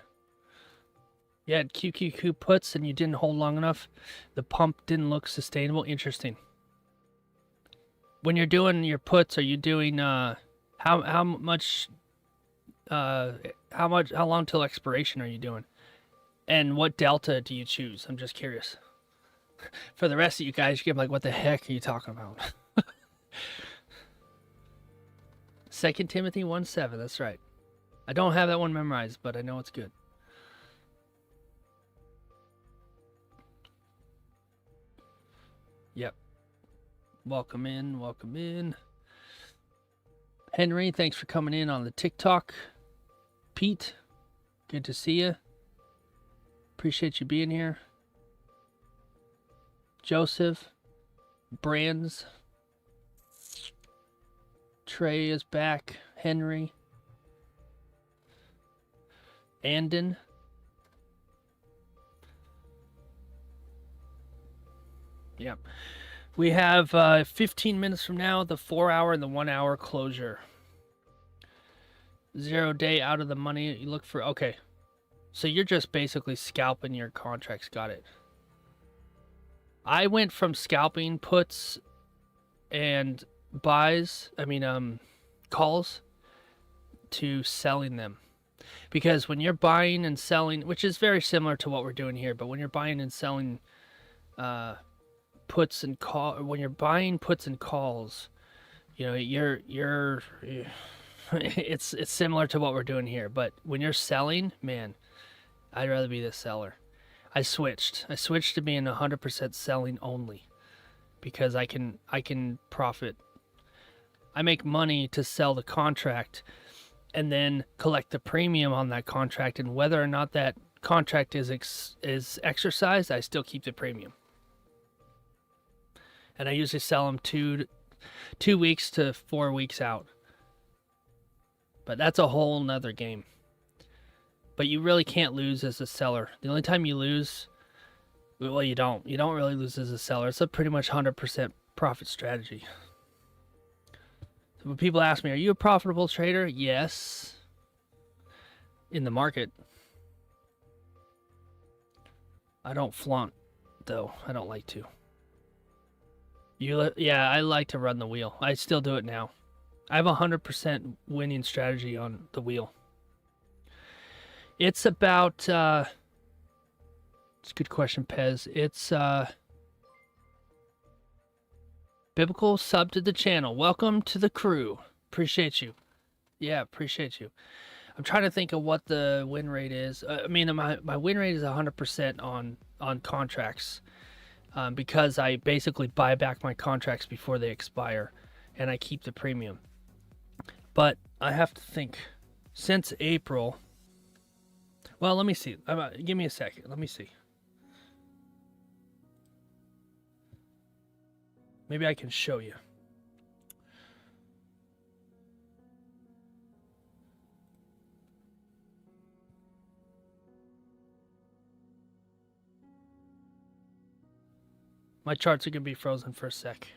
Yeah, QQQ puts and you didn't hold long enough. The pump didn't look sustainable. Interesting. When you're doing your puts, are you doing how long till expiration are you doing? And what delta do you choose? I'm just curious. For the rest of you guys, you're like, what the heck are you talking about? 2 Timothy 1:7, that's right. I don't have that one memorized, but I know it's good. Yep. Welcome in, welcome in. Henry, thanks for coming in on the TikTok. Pete, good to see you. Appreciate you being here. Joseph, Brands, Trey is back. Henry, Andon. Yep. We have 15 minutes from now, the 4-hour and the 1-hour closure. 0 day out of the money. You look for, okay. So you're just basically scalping your contracts. Got it. I went from scalping puts and buys, calls, to selling them. Because when you're buying and selling, which is very similar to what we're doing here, but when you're buying and selling puts and when you're buying puts and calls, you know, you're it's similar to what we're doing here, but when you're selling, man, I'd rather be the seller. I switched to being 100% selling only because I can profit. I make money to sell the contract and then collect the premium on that contract, and whether or not that contract is exercised, I still keep the premium. And I usually sell them 2 weeks to 4 weeks out. But that's a whole nother game. But you really can't lose as a seller. The only time you lose, well, you don't really lose as a seller. It's a pretty much 100% profit strategy. So when people ask me, are you a profitable trader? Yes. In the market. I don't flaunt, though. I don't like to. Yeah, I like to run the wheel. I still do it now. I have a 100% winning strategy on the wheel. It's about, it's a good question, Pez. It's, Biblical sub to the channel. Welcome to the crew. Appreciate you. Yeah, appreciate you. I'm trying to think of what the win rate is. I mean, my win rate is 100% on contracts. Because I basically buy back my contracts before they expire, and I keep the premium. But I have to think, since April, well, let me see. Give me a second. Let me see. Maybe I can show you. My charts are going to be frozen for a sec.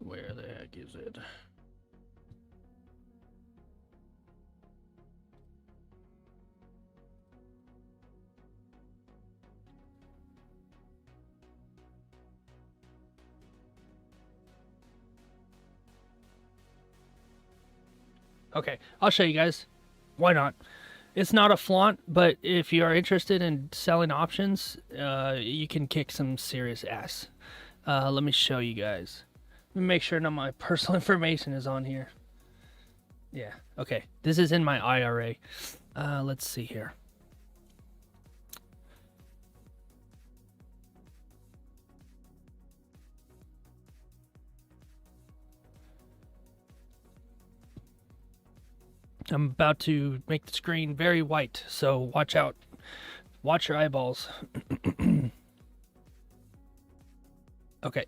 Where the heck is it? Okay, I'll show you guys. Why not? It's not a flaunt, but if you are interested in selling options, you can kick some serious ass. Let me show you guys. Let me make sure none of my personal information is on here. Yeah, okay. This is in my IRA. Let's see here. I'm about to make the screen very white, so watch out. Watch your eyeballs. Okay.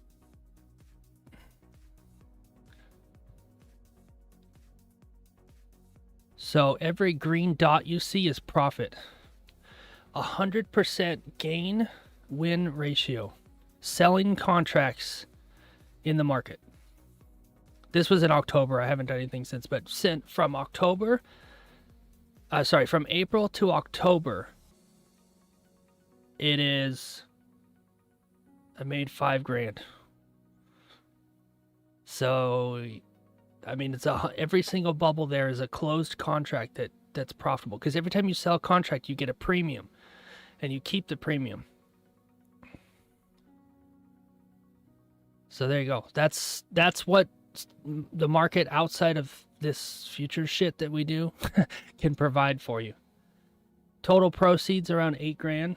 So every green dot you see is profit. 100% gain win ratio. Selling contracts in the market. This was in October. I haven't done anything since, but from April to October, it is, I made $5,000. So, I mean, every single bubble there is a closed contract that's profitable, because every time you sell a contract, you get a premium, and you keep the premium. So there you go. That's what the market outside of this future shit that we do can provide for you. Total proceeds around $8,000,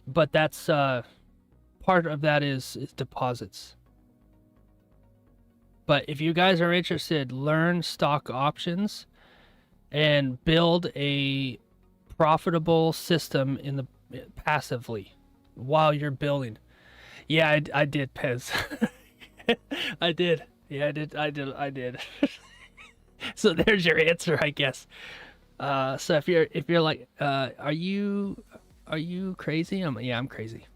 but that's part of that is deposits. But if you guys are interested, learn stock options and build a profitable system passively while you're building. Yeah, I did, Pez. I did. Yeah, I did. So there's your answer, I guess. So if you're like, are you crazy? I'm crazy.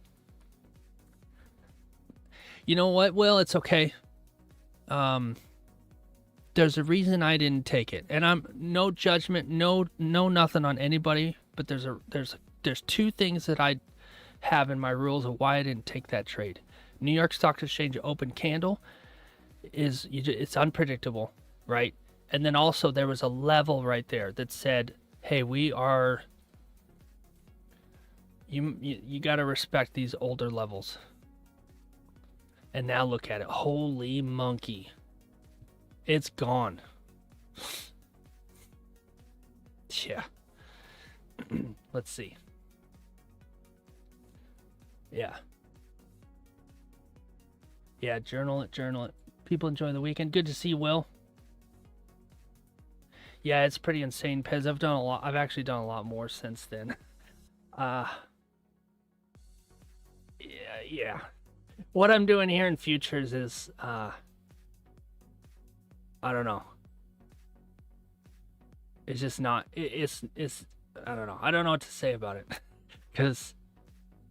You know what, Will? It's okay. There's a reason I didn't take it, and I'm no judgment, no nothing on anybody. But there's two things that I have in my rules of why I didn't take that trade. New York Stock Exchange open candle it's unpredictable, right? And then also there was a level right there that said, hey, you got to respect these older levels. And now look at it. Holy monkey. It's gone. Yeah. Let's see. Yeah. Yeah, journal it. People enjoy the weekend. Good to see you, Will. Yeah, it's pretty insane, Pez. I've done a lot. I've actually done a lot more since then. Yeah. What I'm doing here in futures is, I don't know. It's just not. It's. I don't know. I don't know what to say about it, because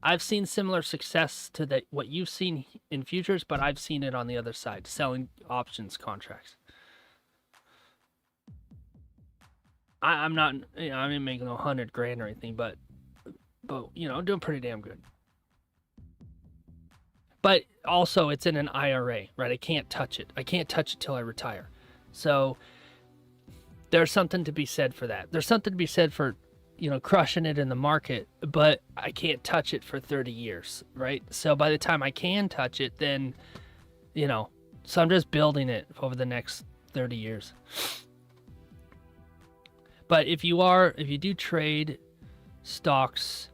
I've seen similar success to that what you've seen in futures, but I've seen it on the other side, selling options contracts. I'm not, I'm not making 100 grand or anything, but I'm doing pretty damn good. But also, it's in an IRA, right? I can't touch it. I can't touch it till I retire. So there's something to be said for that. There's something to be said for, crushing it in the market, but I can't touch it for 30 years, right? So by the time I can touch it, then, so I'm just building it over the next 30 years. But if you do trade stocks,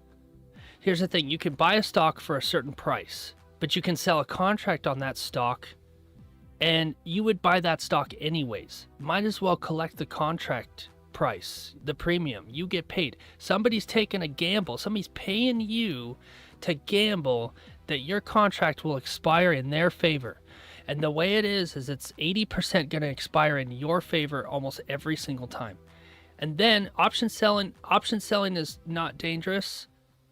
here's the thing. You can buy a stock for a certain price, but you can sell a contract on that stock, and you would buy that stock anyways. Might as well collect the contract price, the premium. You get paid. Somebody's taking a gamble. Somebody's paying you to gamble that your contract will expire in their favor. And the way it is it's 80% going to expire in your favor almost every single time. And then option selling is not dangerous.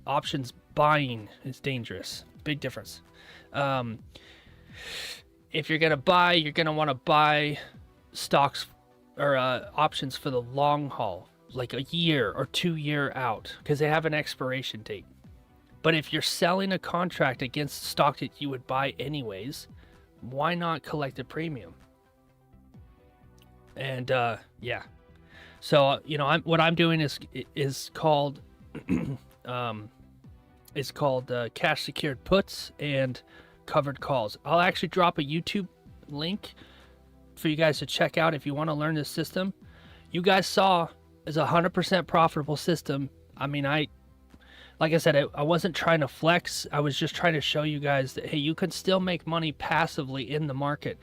Options buying is dangerous. Big difference. If you're going to buy, you're going to want to buy stocks or options for the long haul, like a year or 2 year out, because they have an expiration date. But if you're selling a contract against stock that you would buy anyways, why not collect a premium? And yeah. So what I'm doing is called cash secured puts and covered calls. I'll actually drop a YouTube link for you guys to check out if you want to learn this system. You guys saw it's 100% profitable system. I mean, like I said, I wasn't trying to flex. I was just trying to show you guys that, hey, you can still make money passively in the market.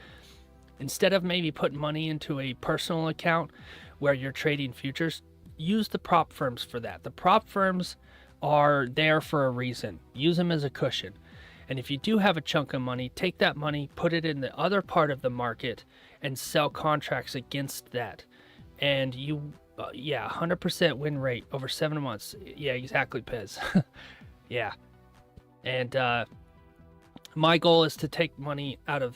Instead of maybe putting money into a personal account where you're trading futures, use the prop firms for that. The prop firms are there for a reason. Use them as a cushion. And if you do have a chunk of money, take that money, put it in the other part of the market, and sell contracts against that. And 100% win rate over 7 months. Yeah, exactly, Pez. Yeah. And my goal is to take money out of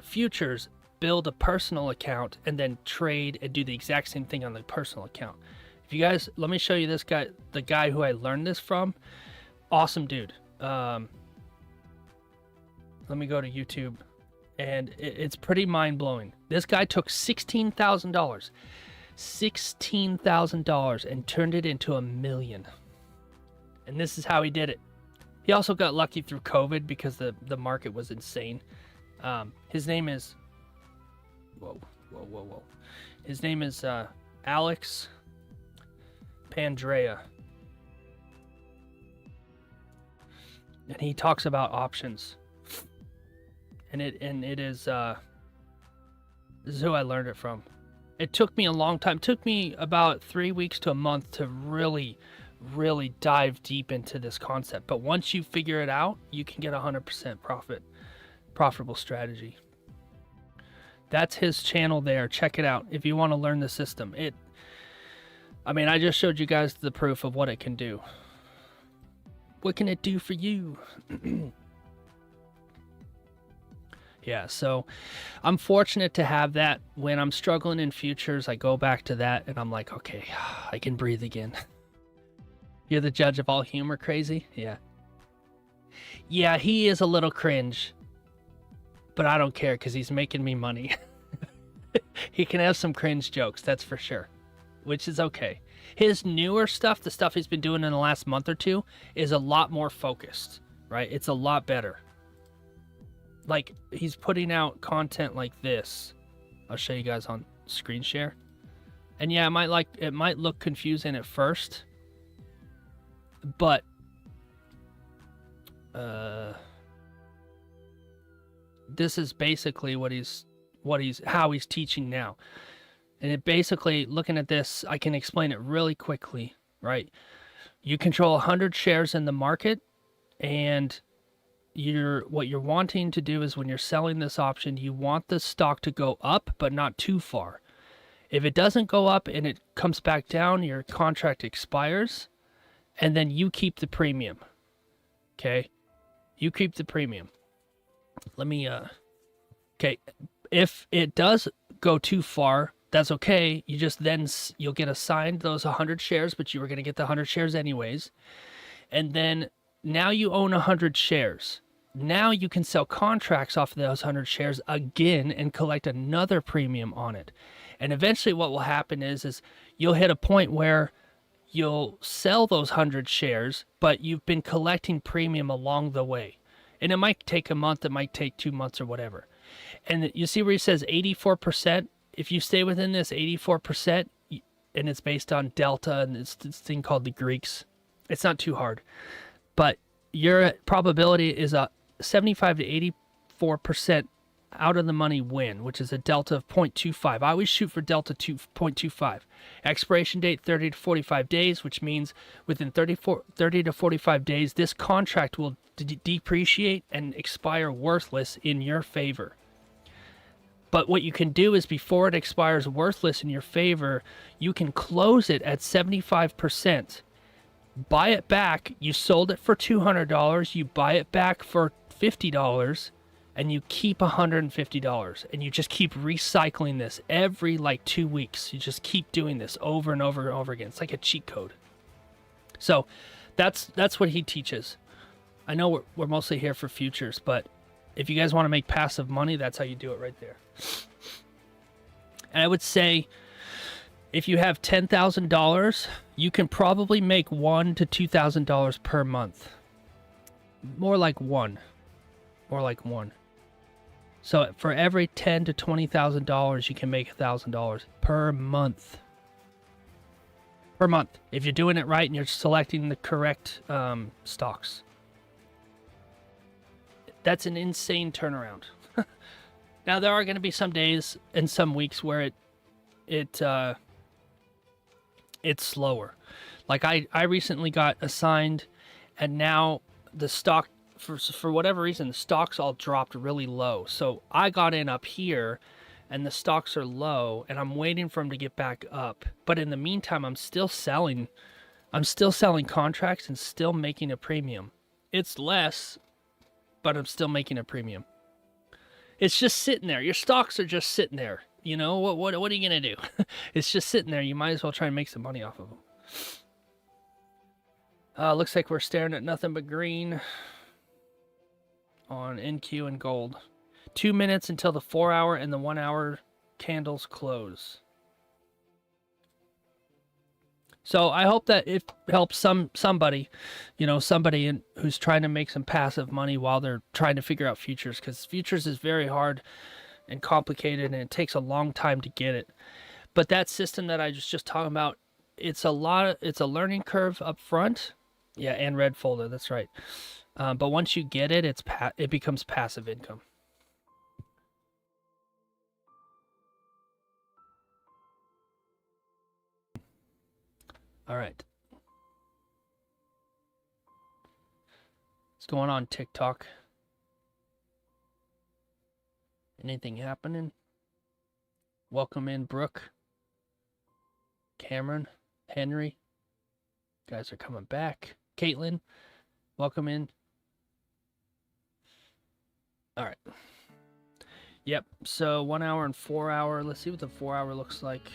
futures, build a personal account, and then trade and do the exact same thing on the personal account. If you guys, let me show you this guy, the guy who I learned this from. Awesome dude. Let me go to YouTube, and it's pretty mind-blowing. This guy took $16,000 and turned it into $1 million. And this is how he did it. He also got lucky through COVID because the market was insane. His name is whoa. His name is Alex Pandrea. And he talks about options. And it is this is who I learned it from. It took me a long time. It took me about 3 weeks to a month to really dive deep into this concept. But once you figure it out, you can get 100% profitable strategy. That's his channel there. Check it out if you want to learn the system. I just showed you guys the proof of what it can do. What can it do for you? Yeah, so I'm fortunate to have that. When I'm struggling in futures, I go back to that and I'm like, okay, I can breathe again. You're the judge of all humor, crazy? Yeah. Yeah, he is a little cringe, but I don't care because he's making me money. He can have some cringe jokes, that's for sure, which is okay. His newer stuff, the stuff he's been doing in the last month or two, is a lot more focused, right? It's a lot better. like he's putting out content like this. I'll show you guys on screen share. And yeah, it might look confusing at first, but this is basically how he's teaching now. And it basically, looking at this, I can explain it really quickly, right? You control 100 shares in the market, and what you're wanting to do is when you're selling this option, you want the stock to go up, but not too far. If it doesn't go up and it comes back down, your contract expires, and then you keep the premium. Okay? You keep the premium. Let me, okay. If it does go too far, that's okay. You'll get assigned those 100 shares, but you were going to get the 100 shares anyways. And then now you own 100 shares. Now you can sell contracts off of those 100 shares again and collect another premium on it. And eventually what will happen is you'll hit a point where you'll sell those 100 shares, but you've been collecting premium along the way. And it might take a month, it might take 2 months or whatever. And you see where he says 84%? If you stay within this 84%, and it's based on delta and this thing called the Greeks, it's not too hard. But your probability is a 75 to 84% out of the money win, which is a delta of 0.25. I always shoot for delta 0.25. Expiration date 30 to 45 days, which means within 30 to 45 days, this contract will depreciate and expire worthless in your favor. But what you can do is before it expires worthless in your favor, you can close it at 75%. Buy it back. You sold it for $200. You buy it back for $50. And you keep $150, and you just keep recycling this every like 2 weeks. You just keep doing this over and over and over again. It's like a cheat code. So that's what he teaches. I know we're mostly here for futures, but if you guys want to make passive money, that's how you do it right there. And I would say if you have $10,000, you can probably make $1,000 to $2,000 per month. More like one. So for every $10,000 to $20,000, you can make $1,000 per month. Per month, if you're doing it right and you're selecting the correct stocks. That's an insane turnaround. Now there are going to be some days and some weeks where it's slower. Like I recently got assigned, and now the stock, for whatever reason, the stocks all dropped really low. So I got in up here, and the stocks are low, and I'm waiting for them to get back up. But in the meantime, I'm still selling contracts and still making a premium. It's less, but I'm still making a premium. It's just sitting there. Your stocks are just sitting there. You know, what are you going to do? It's just sitting there. You might as well try and make some money off of them. Looks like we're staring at nothing but green on NQ and gold. 2 minutes until the 4-hour and the 1-hour candles close. So I hope that it helps somebody, who's trying to make some passive money while they're trying to figure out futures, because futures is very hard and complicated, and it takes a long time to get it. But that system that I was just talking about, it's a learning curve up front. Yeah, and red folder, that's right. But once you get it, it becomes passive income. All right. What's going on, TikTok? Anything happening? Welcome in, Brooke, Cameron, Henry. You guys are coming back. Caitlin, welcome in. All right. Yep. So 1 hour and 4 hour. Let's see what the 4 hour looks like.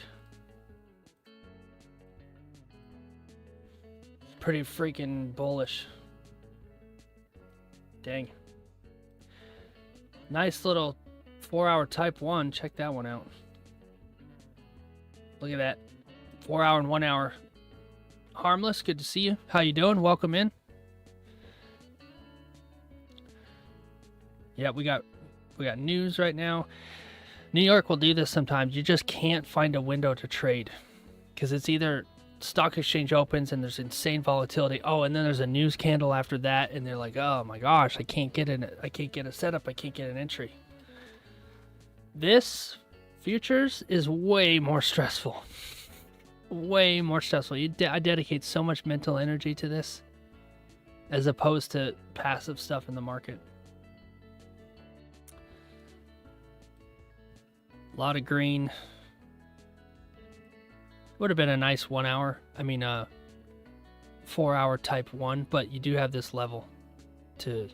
Pretty freaking bullish. Dang. Nice little 4 hour type 1. Check that one out. Look at that. 4 hour and 1 hour. Harmless, good to see you. How you doing? Welcome in. Yeah, we got We got news right now. New York will do this sometimes. You just can't find a window to trade because it's either stock exchange opens and there's insane volatility. Oh, and then there's a news candle after that, and they're like, "Oh my gosh, I can't get a setup. I can't get an entry." This futures is way more stressful. Way more stressful. I dedicate so much mental energy to this as opposed to passive stuff in the market. A lot of green. Would have been a nice 1 hour. 4 hour type 1, but you do have this level to.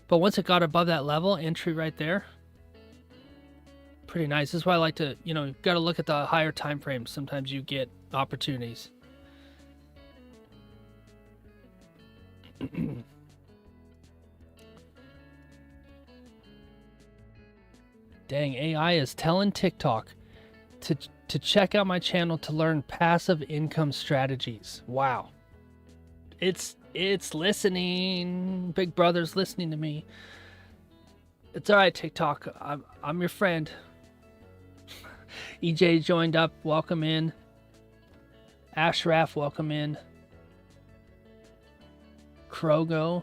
But once it got above that level, entry right there. Pretty nice. This is why I like to, you've got to look at the higher time frames. Sometimes you get opportunities. Dang, AI is telling TikTok to check out my channel to learn passive income strategies. Wow. It's listening. Big Brother's listening to me. It's all right, TikTok. I'm your friend. EJ joined up. Welcome in. Ashraf, welcome in. Krogo.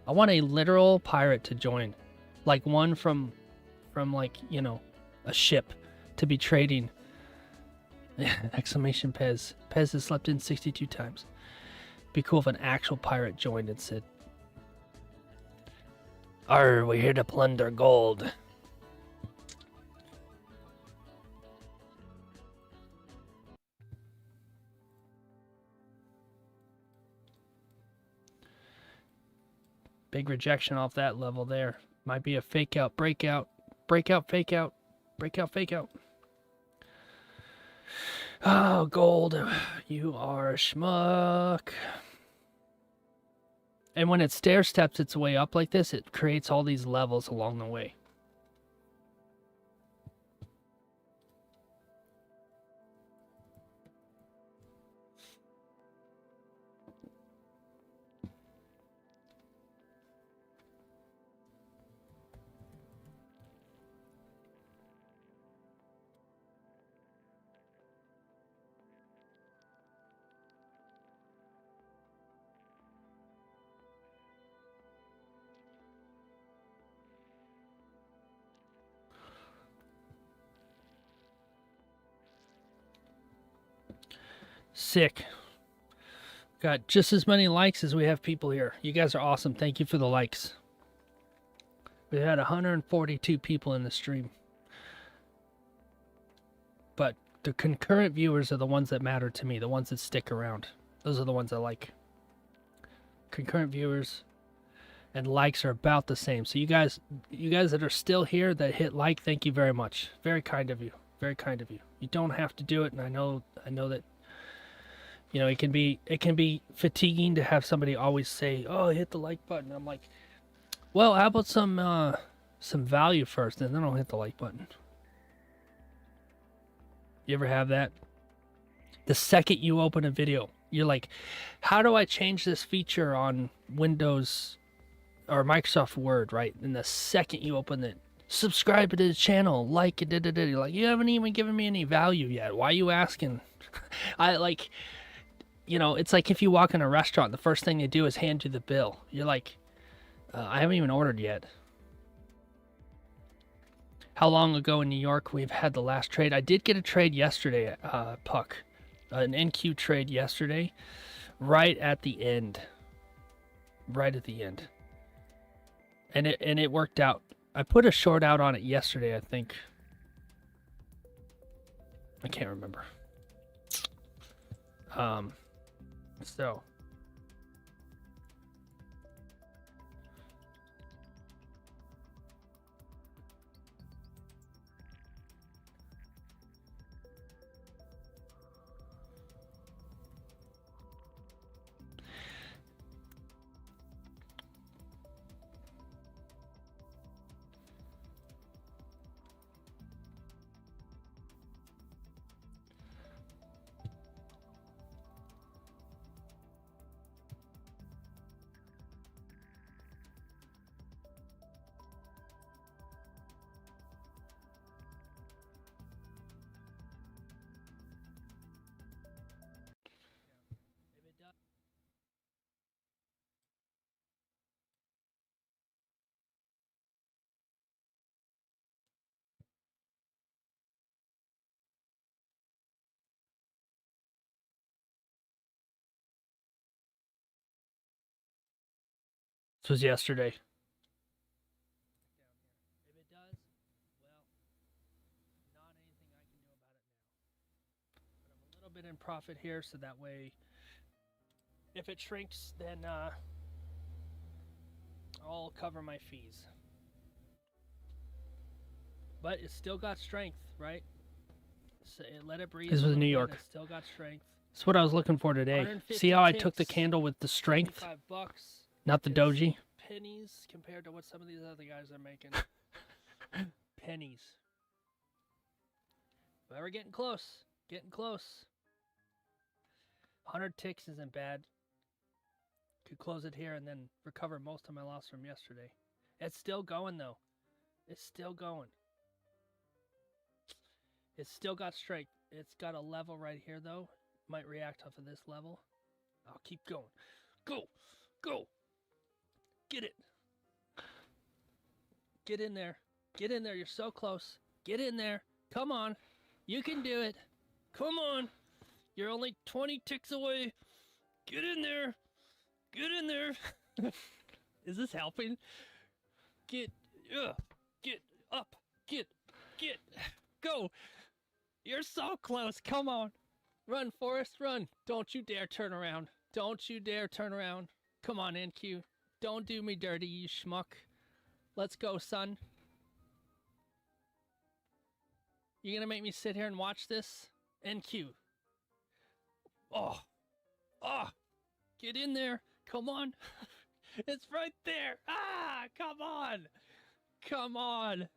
I want a literal pirate to join. Like one from a ship to be trading. Exclamation Pez. Pez has slept in 62 times. Be cool if an actual pirate joined and said, "Arr, we're here to plunder gold." Big rejection off that level there. Might be a fake out, breakout, breakout, fake out, breakout, fake out. Oh, gold, you are a schmuck. And when it stair steps its way up like this, it creates all these levels along the way. Sick. Got just as many likes as we have people here. You guys are awesome. Thank you for the likes. We had 142 people in the stream. But the concurrent viewers are the ones that matter to me, the ones that stick around. Those are the ones I like. Concurrent viewers and likes are about the same. So you guys that are still here that hit like, thank you very much. Very kind of you. Very kind of you. You don't have to do it, and I know that it can be fatiguing to have somebody always say, "Oh, hit the like button." I'm like, well, how about some value first, and then I'll hit the like button. You ever have that? The second you open a video, you're like, how do I change this feature on Windows or Microsoft Word, right? And the second you open it, subscribe to the channel, like it, you're like, you haven't even given me any value yet. Why are you asking? It's like if you walk in a restaurant, the first thing they do is hand you the bill. You're like, I haven't even ordered yet. How long ago in New York we've had the last trade? I did get a trade yesterday, Puck. An NQ trade yesterday, right at the end. Right at the end. And it worked out. I put a short out on it yesterday, I think. I can't remember. So This was yesterday. If it does, well, not anything I can do about it now. But I'm a little bit in profit here, so that way, if it shrinks, then I'll cover my fees. But it's still got strength, right? So let it breathe. This was New York. It's still got strength. That's what I was looking for today. See how I took the candle with the strength? $5, not the doji. Pennies compared to what some of these other guys are making. Pennies. But we're getting close. Getting close. 100 ticks isn't bad. Could close it here and then recover most of my loss from yesterday. It's still going though. It's still going. It's still got strength. It's got a level right here though. Might react off of this level. I'll keep going. Go! Go! Get it! Get in there. Get in there. You're so close. Get in there. Come on. You can do it. Come on. You're only 20 ticks away. Get in there. Get in there. Is this helping? Get up. Get. Go. You're so close. Come on. Run, Forrest, run. Don't you dare turn around. Don't you dare turn around. Come on, NQ. Don't do me dirty, you schmuck. Let's go, son. You gonna make me sit here and watch this? NQ. Oh. Get in there. Come on. It's right there. Come on. Come on.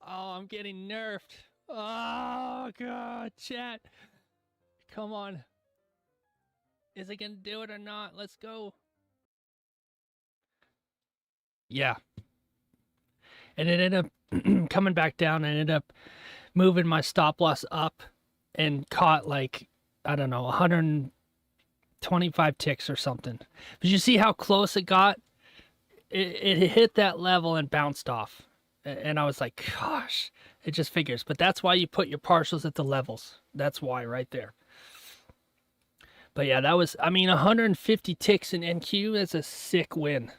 Oh, I'm getting nerfed. Oh, God, chat. Come on. Is it gonna do it or not? Let's go. Yeah. And it ended up coming back down. I ended up moving my stop loss up and caught like, I don't know, 125 ticks or something. But you see how close it got? It hit that level and bounced off. And I was like, gosh, it just figures. But that's why you put your partials at the levels. That's why right there. But yeah, that was, I mean, 150 ticks in NQ, that's a sick win.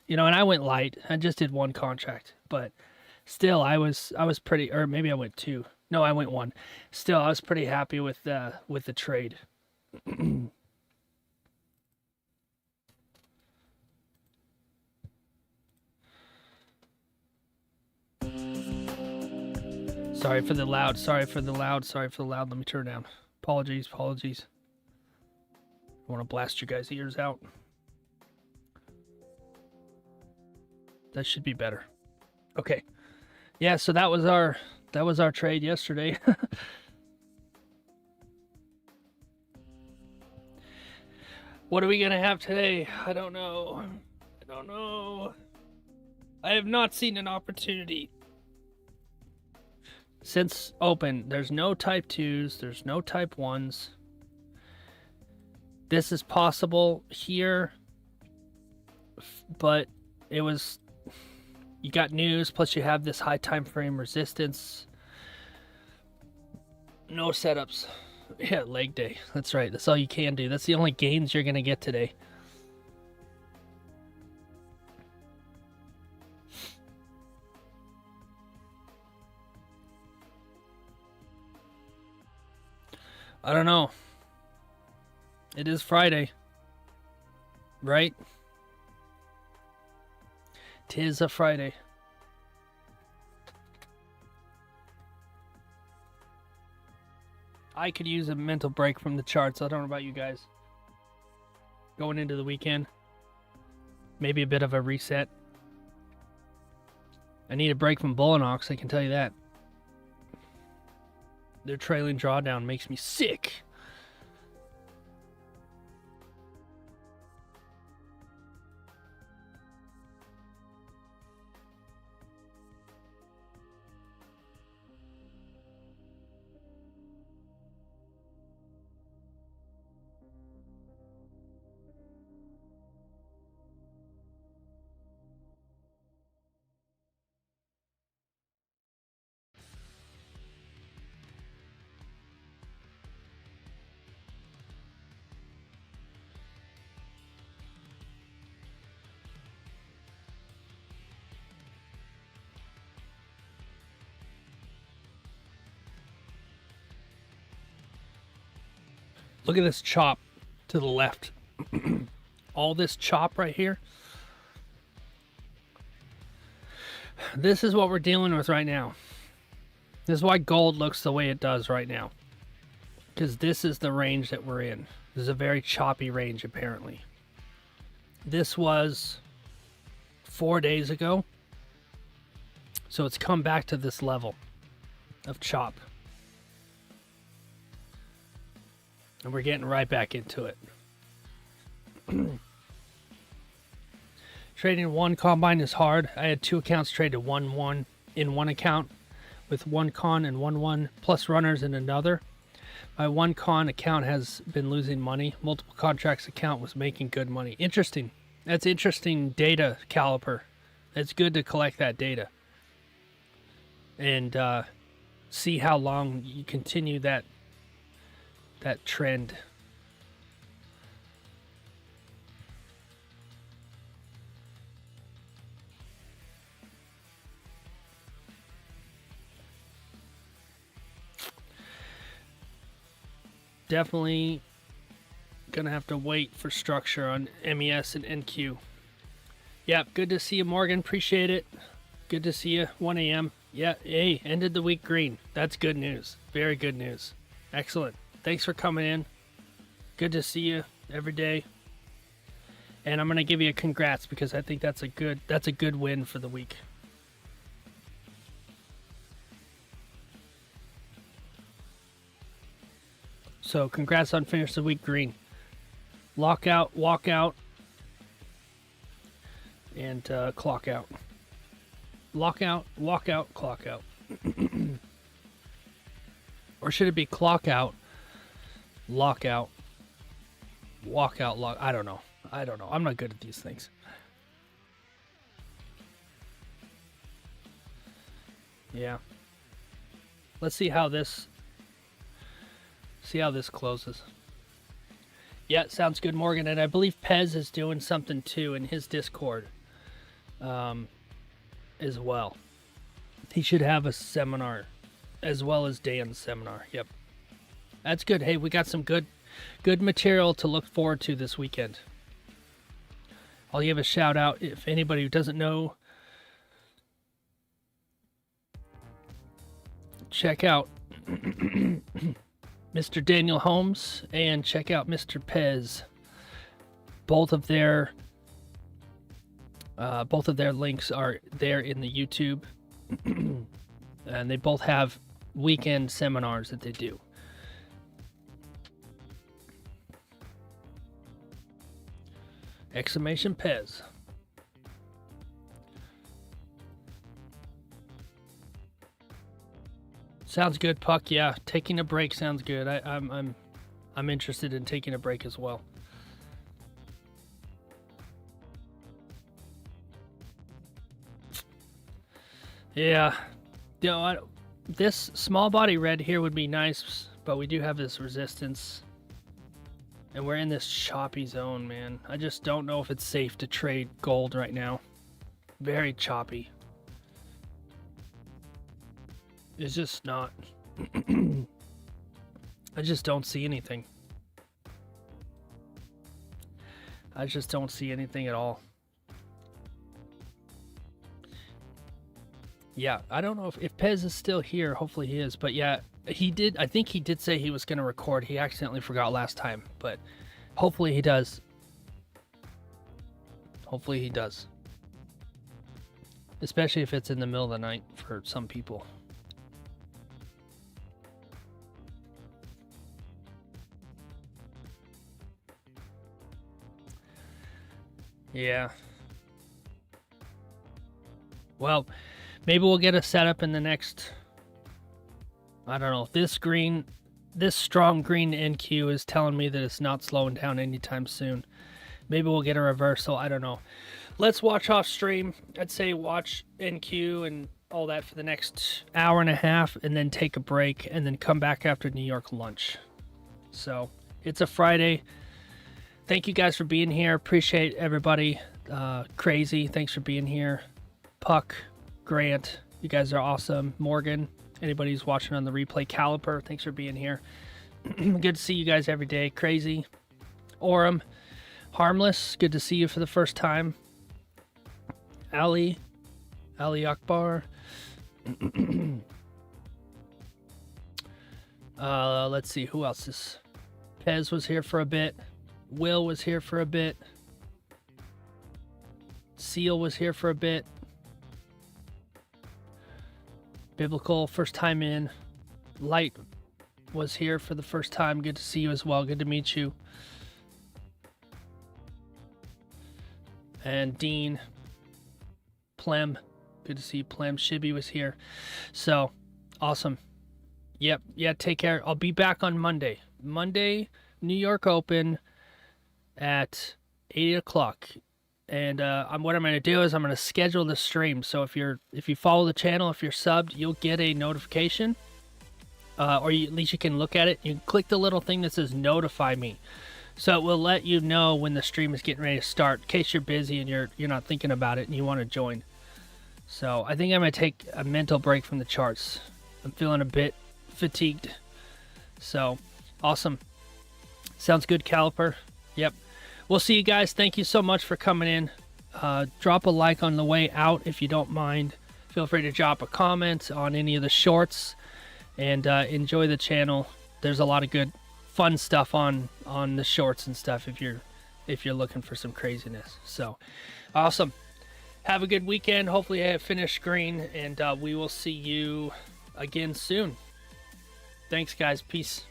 You know, and I went light. I just did one contract. But still, I was pretty, or maybe I went two. No, I went one. Still, I was pretty happy with the trade. Sorry for the loud. Let me turn down. Apologies. I want to blast you guys' ears out. That should be better. Okay. Yeah, so that was our trade yesterday. What are we gonna have today? I don't know. I have not seen an opportunity. Since open, there's no type 2s, there's no type 1s. This is possible here, but it was, you got news, plus you have this high time frame resistance. No setups. Yeah, leg day. That's right. That's all you can do. That's the only gains you're going to get today. I don't know. It is Friday. Right? 'Tis a Friday. I could use a mental break from the charts. I don't know about you guys. Going into the weekend. Maybe a bit of a reset. I need a break from Bullinox, I can tell you that. Their trailing drawdown makes me sick. Look at this chop to the left. All this chop right here. This is what we're dealing with right now. This is why gold looks the way it does right now. Because this is the range that we're in. This is a very choppy range, apparently. This was 4 days ago. So it's come back to this level of chop. And we're getting right back into it. Trading one combine is hard. I had 2 accounts traded 1-1 in one account with 1 con and 1-1 plus runners in another. My 1 con account has been losing money. Multiple contracts account was making good money. Interesting. That's interesting data, Caliper. It's good to collect that data. And see how long you continue that trend. Definitely gonna have to wait for structure on MES and NQ. Yep, good to see you, Morgan. Appreciate it. Good to see you. 1 a.m. Yeah, hey, ended the week green. That's good news. Very good news. Excellent. Thanks for coming in. Good to see you every day. And I'm gonna give you a congrats because I think that's a good win for the week. So congrats on finishing the week green. Lockout, walk out, and clock out. Lockout, walk out, clock out. Or should it be clock out, lock out, walk out, lock? I don't know. I'm not good at these things. Yeah. Let's see how this closes. Yeah, sounds good, Morgan. And I believe Pez is doing something too in his Discord as well. He should have a seminar as well as Dan's seminar. Yep. That's good. Hey, we got some good material to look forward to this weekend. I'll give a shout out if anybody who doesn't know. Check out Mr. Daniel Holmes and check out Mr. Pez. Both of their links are there in the YouTube, and they both have weekend seminars that they do. Exclamation Pez. Sounds good, Puck. Yeah, taking a break sounds good. I'm interested in taking a break as well. Yeah, you know, this small body red here would be nice, but we do have this resistance, and we're in this choppy zone, man. I just don't know if it's safe to trade gold right now. Very choppy. It's just not. I just don't see anything. I just don't see anything at all. Yeah, I don't know if Pez is still here. Hopefully he is. But yeah, he did. I think he did say he was going to record. He accidentally forgot last time. But hopefully he does. Hopefully he does. Especially if it's in the middle of the night for some people. Yeah. Well, maybe we'll get a setup in the next, I don't know, this strong green NQ is telling me that it's not slowing down anytime soon. Maybe we'll get a reversal, I don't know. Let's watch off stream. I'd say watch NQ and all that for the next hour and a half and then take a break and then come back after New York lunch. So, it's a Friday. Thank you guys for being here. Appreciate everybody. Crazy, thanks for being here. Puck, Grant, you guys are awesome. Morgan, anybody who's watching on the replay. Caliper, thanks for being here. Good to see you guys every day. Crazy. Orem. Harmless. Good to see you for the first time. Ali Akbar. Let's see who else is. Pez was here for a bit. Will was here for a bit. Seal was here for a bit. Biblical, first time in. Light was here for the first time. Good to see you as well. Good to meet you. And Dean. Plem. Good to see you. Plem. Shibby was here. So, awesome. Yep. Yeah, take care. I'll be back on Monday. Monday, New York Open at 8 o'clock. And what I'm going to do is I'm going to schedule the stream. So if you follow the channel, if you're subbed, you'll get a notification. Or at least you can look at it. You can click the little thing that says notify me. So it will let you know when the stream is getting ready to start, in case you're busy and you're not thinking about it and you want to join. So I think I'm going to take a mental break from the charts. I'm feeling a bit fatigued. So awesome. Sounds good, Caliper. Yep. We'll see you guys. Thank you so much for coming in. Drop a like on the way out if you don't mind. Feel free to drop a comment on any of the shorts. And enjoy the channel. There's a lot of good fun stuff on the shorts and stuff if you're looking for some craziness. So awesome. Have a good weekend. Hopefully I have finished green, and we will see you again soon. Thanks guys. Peace.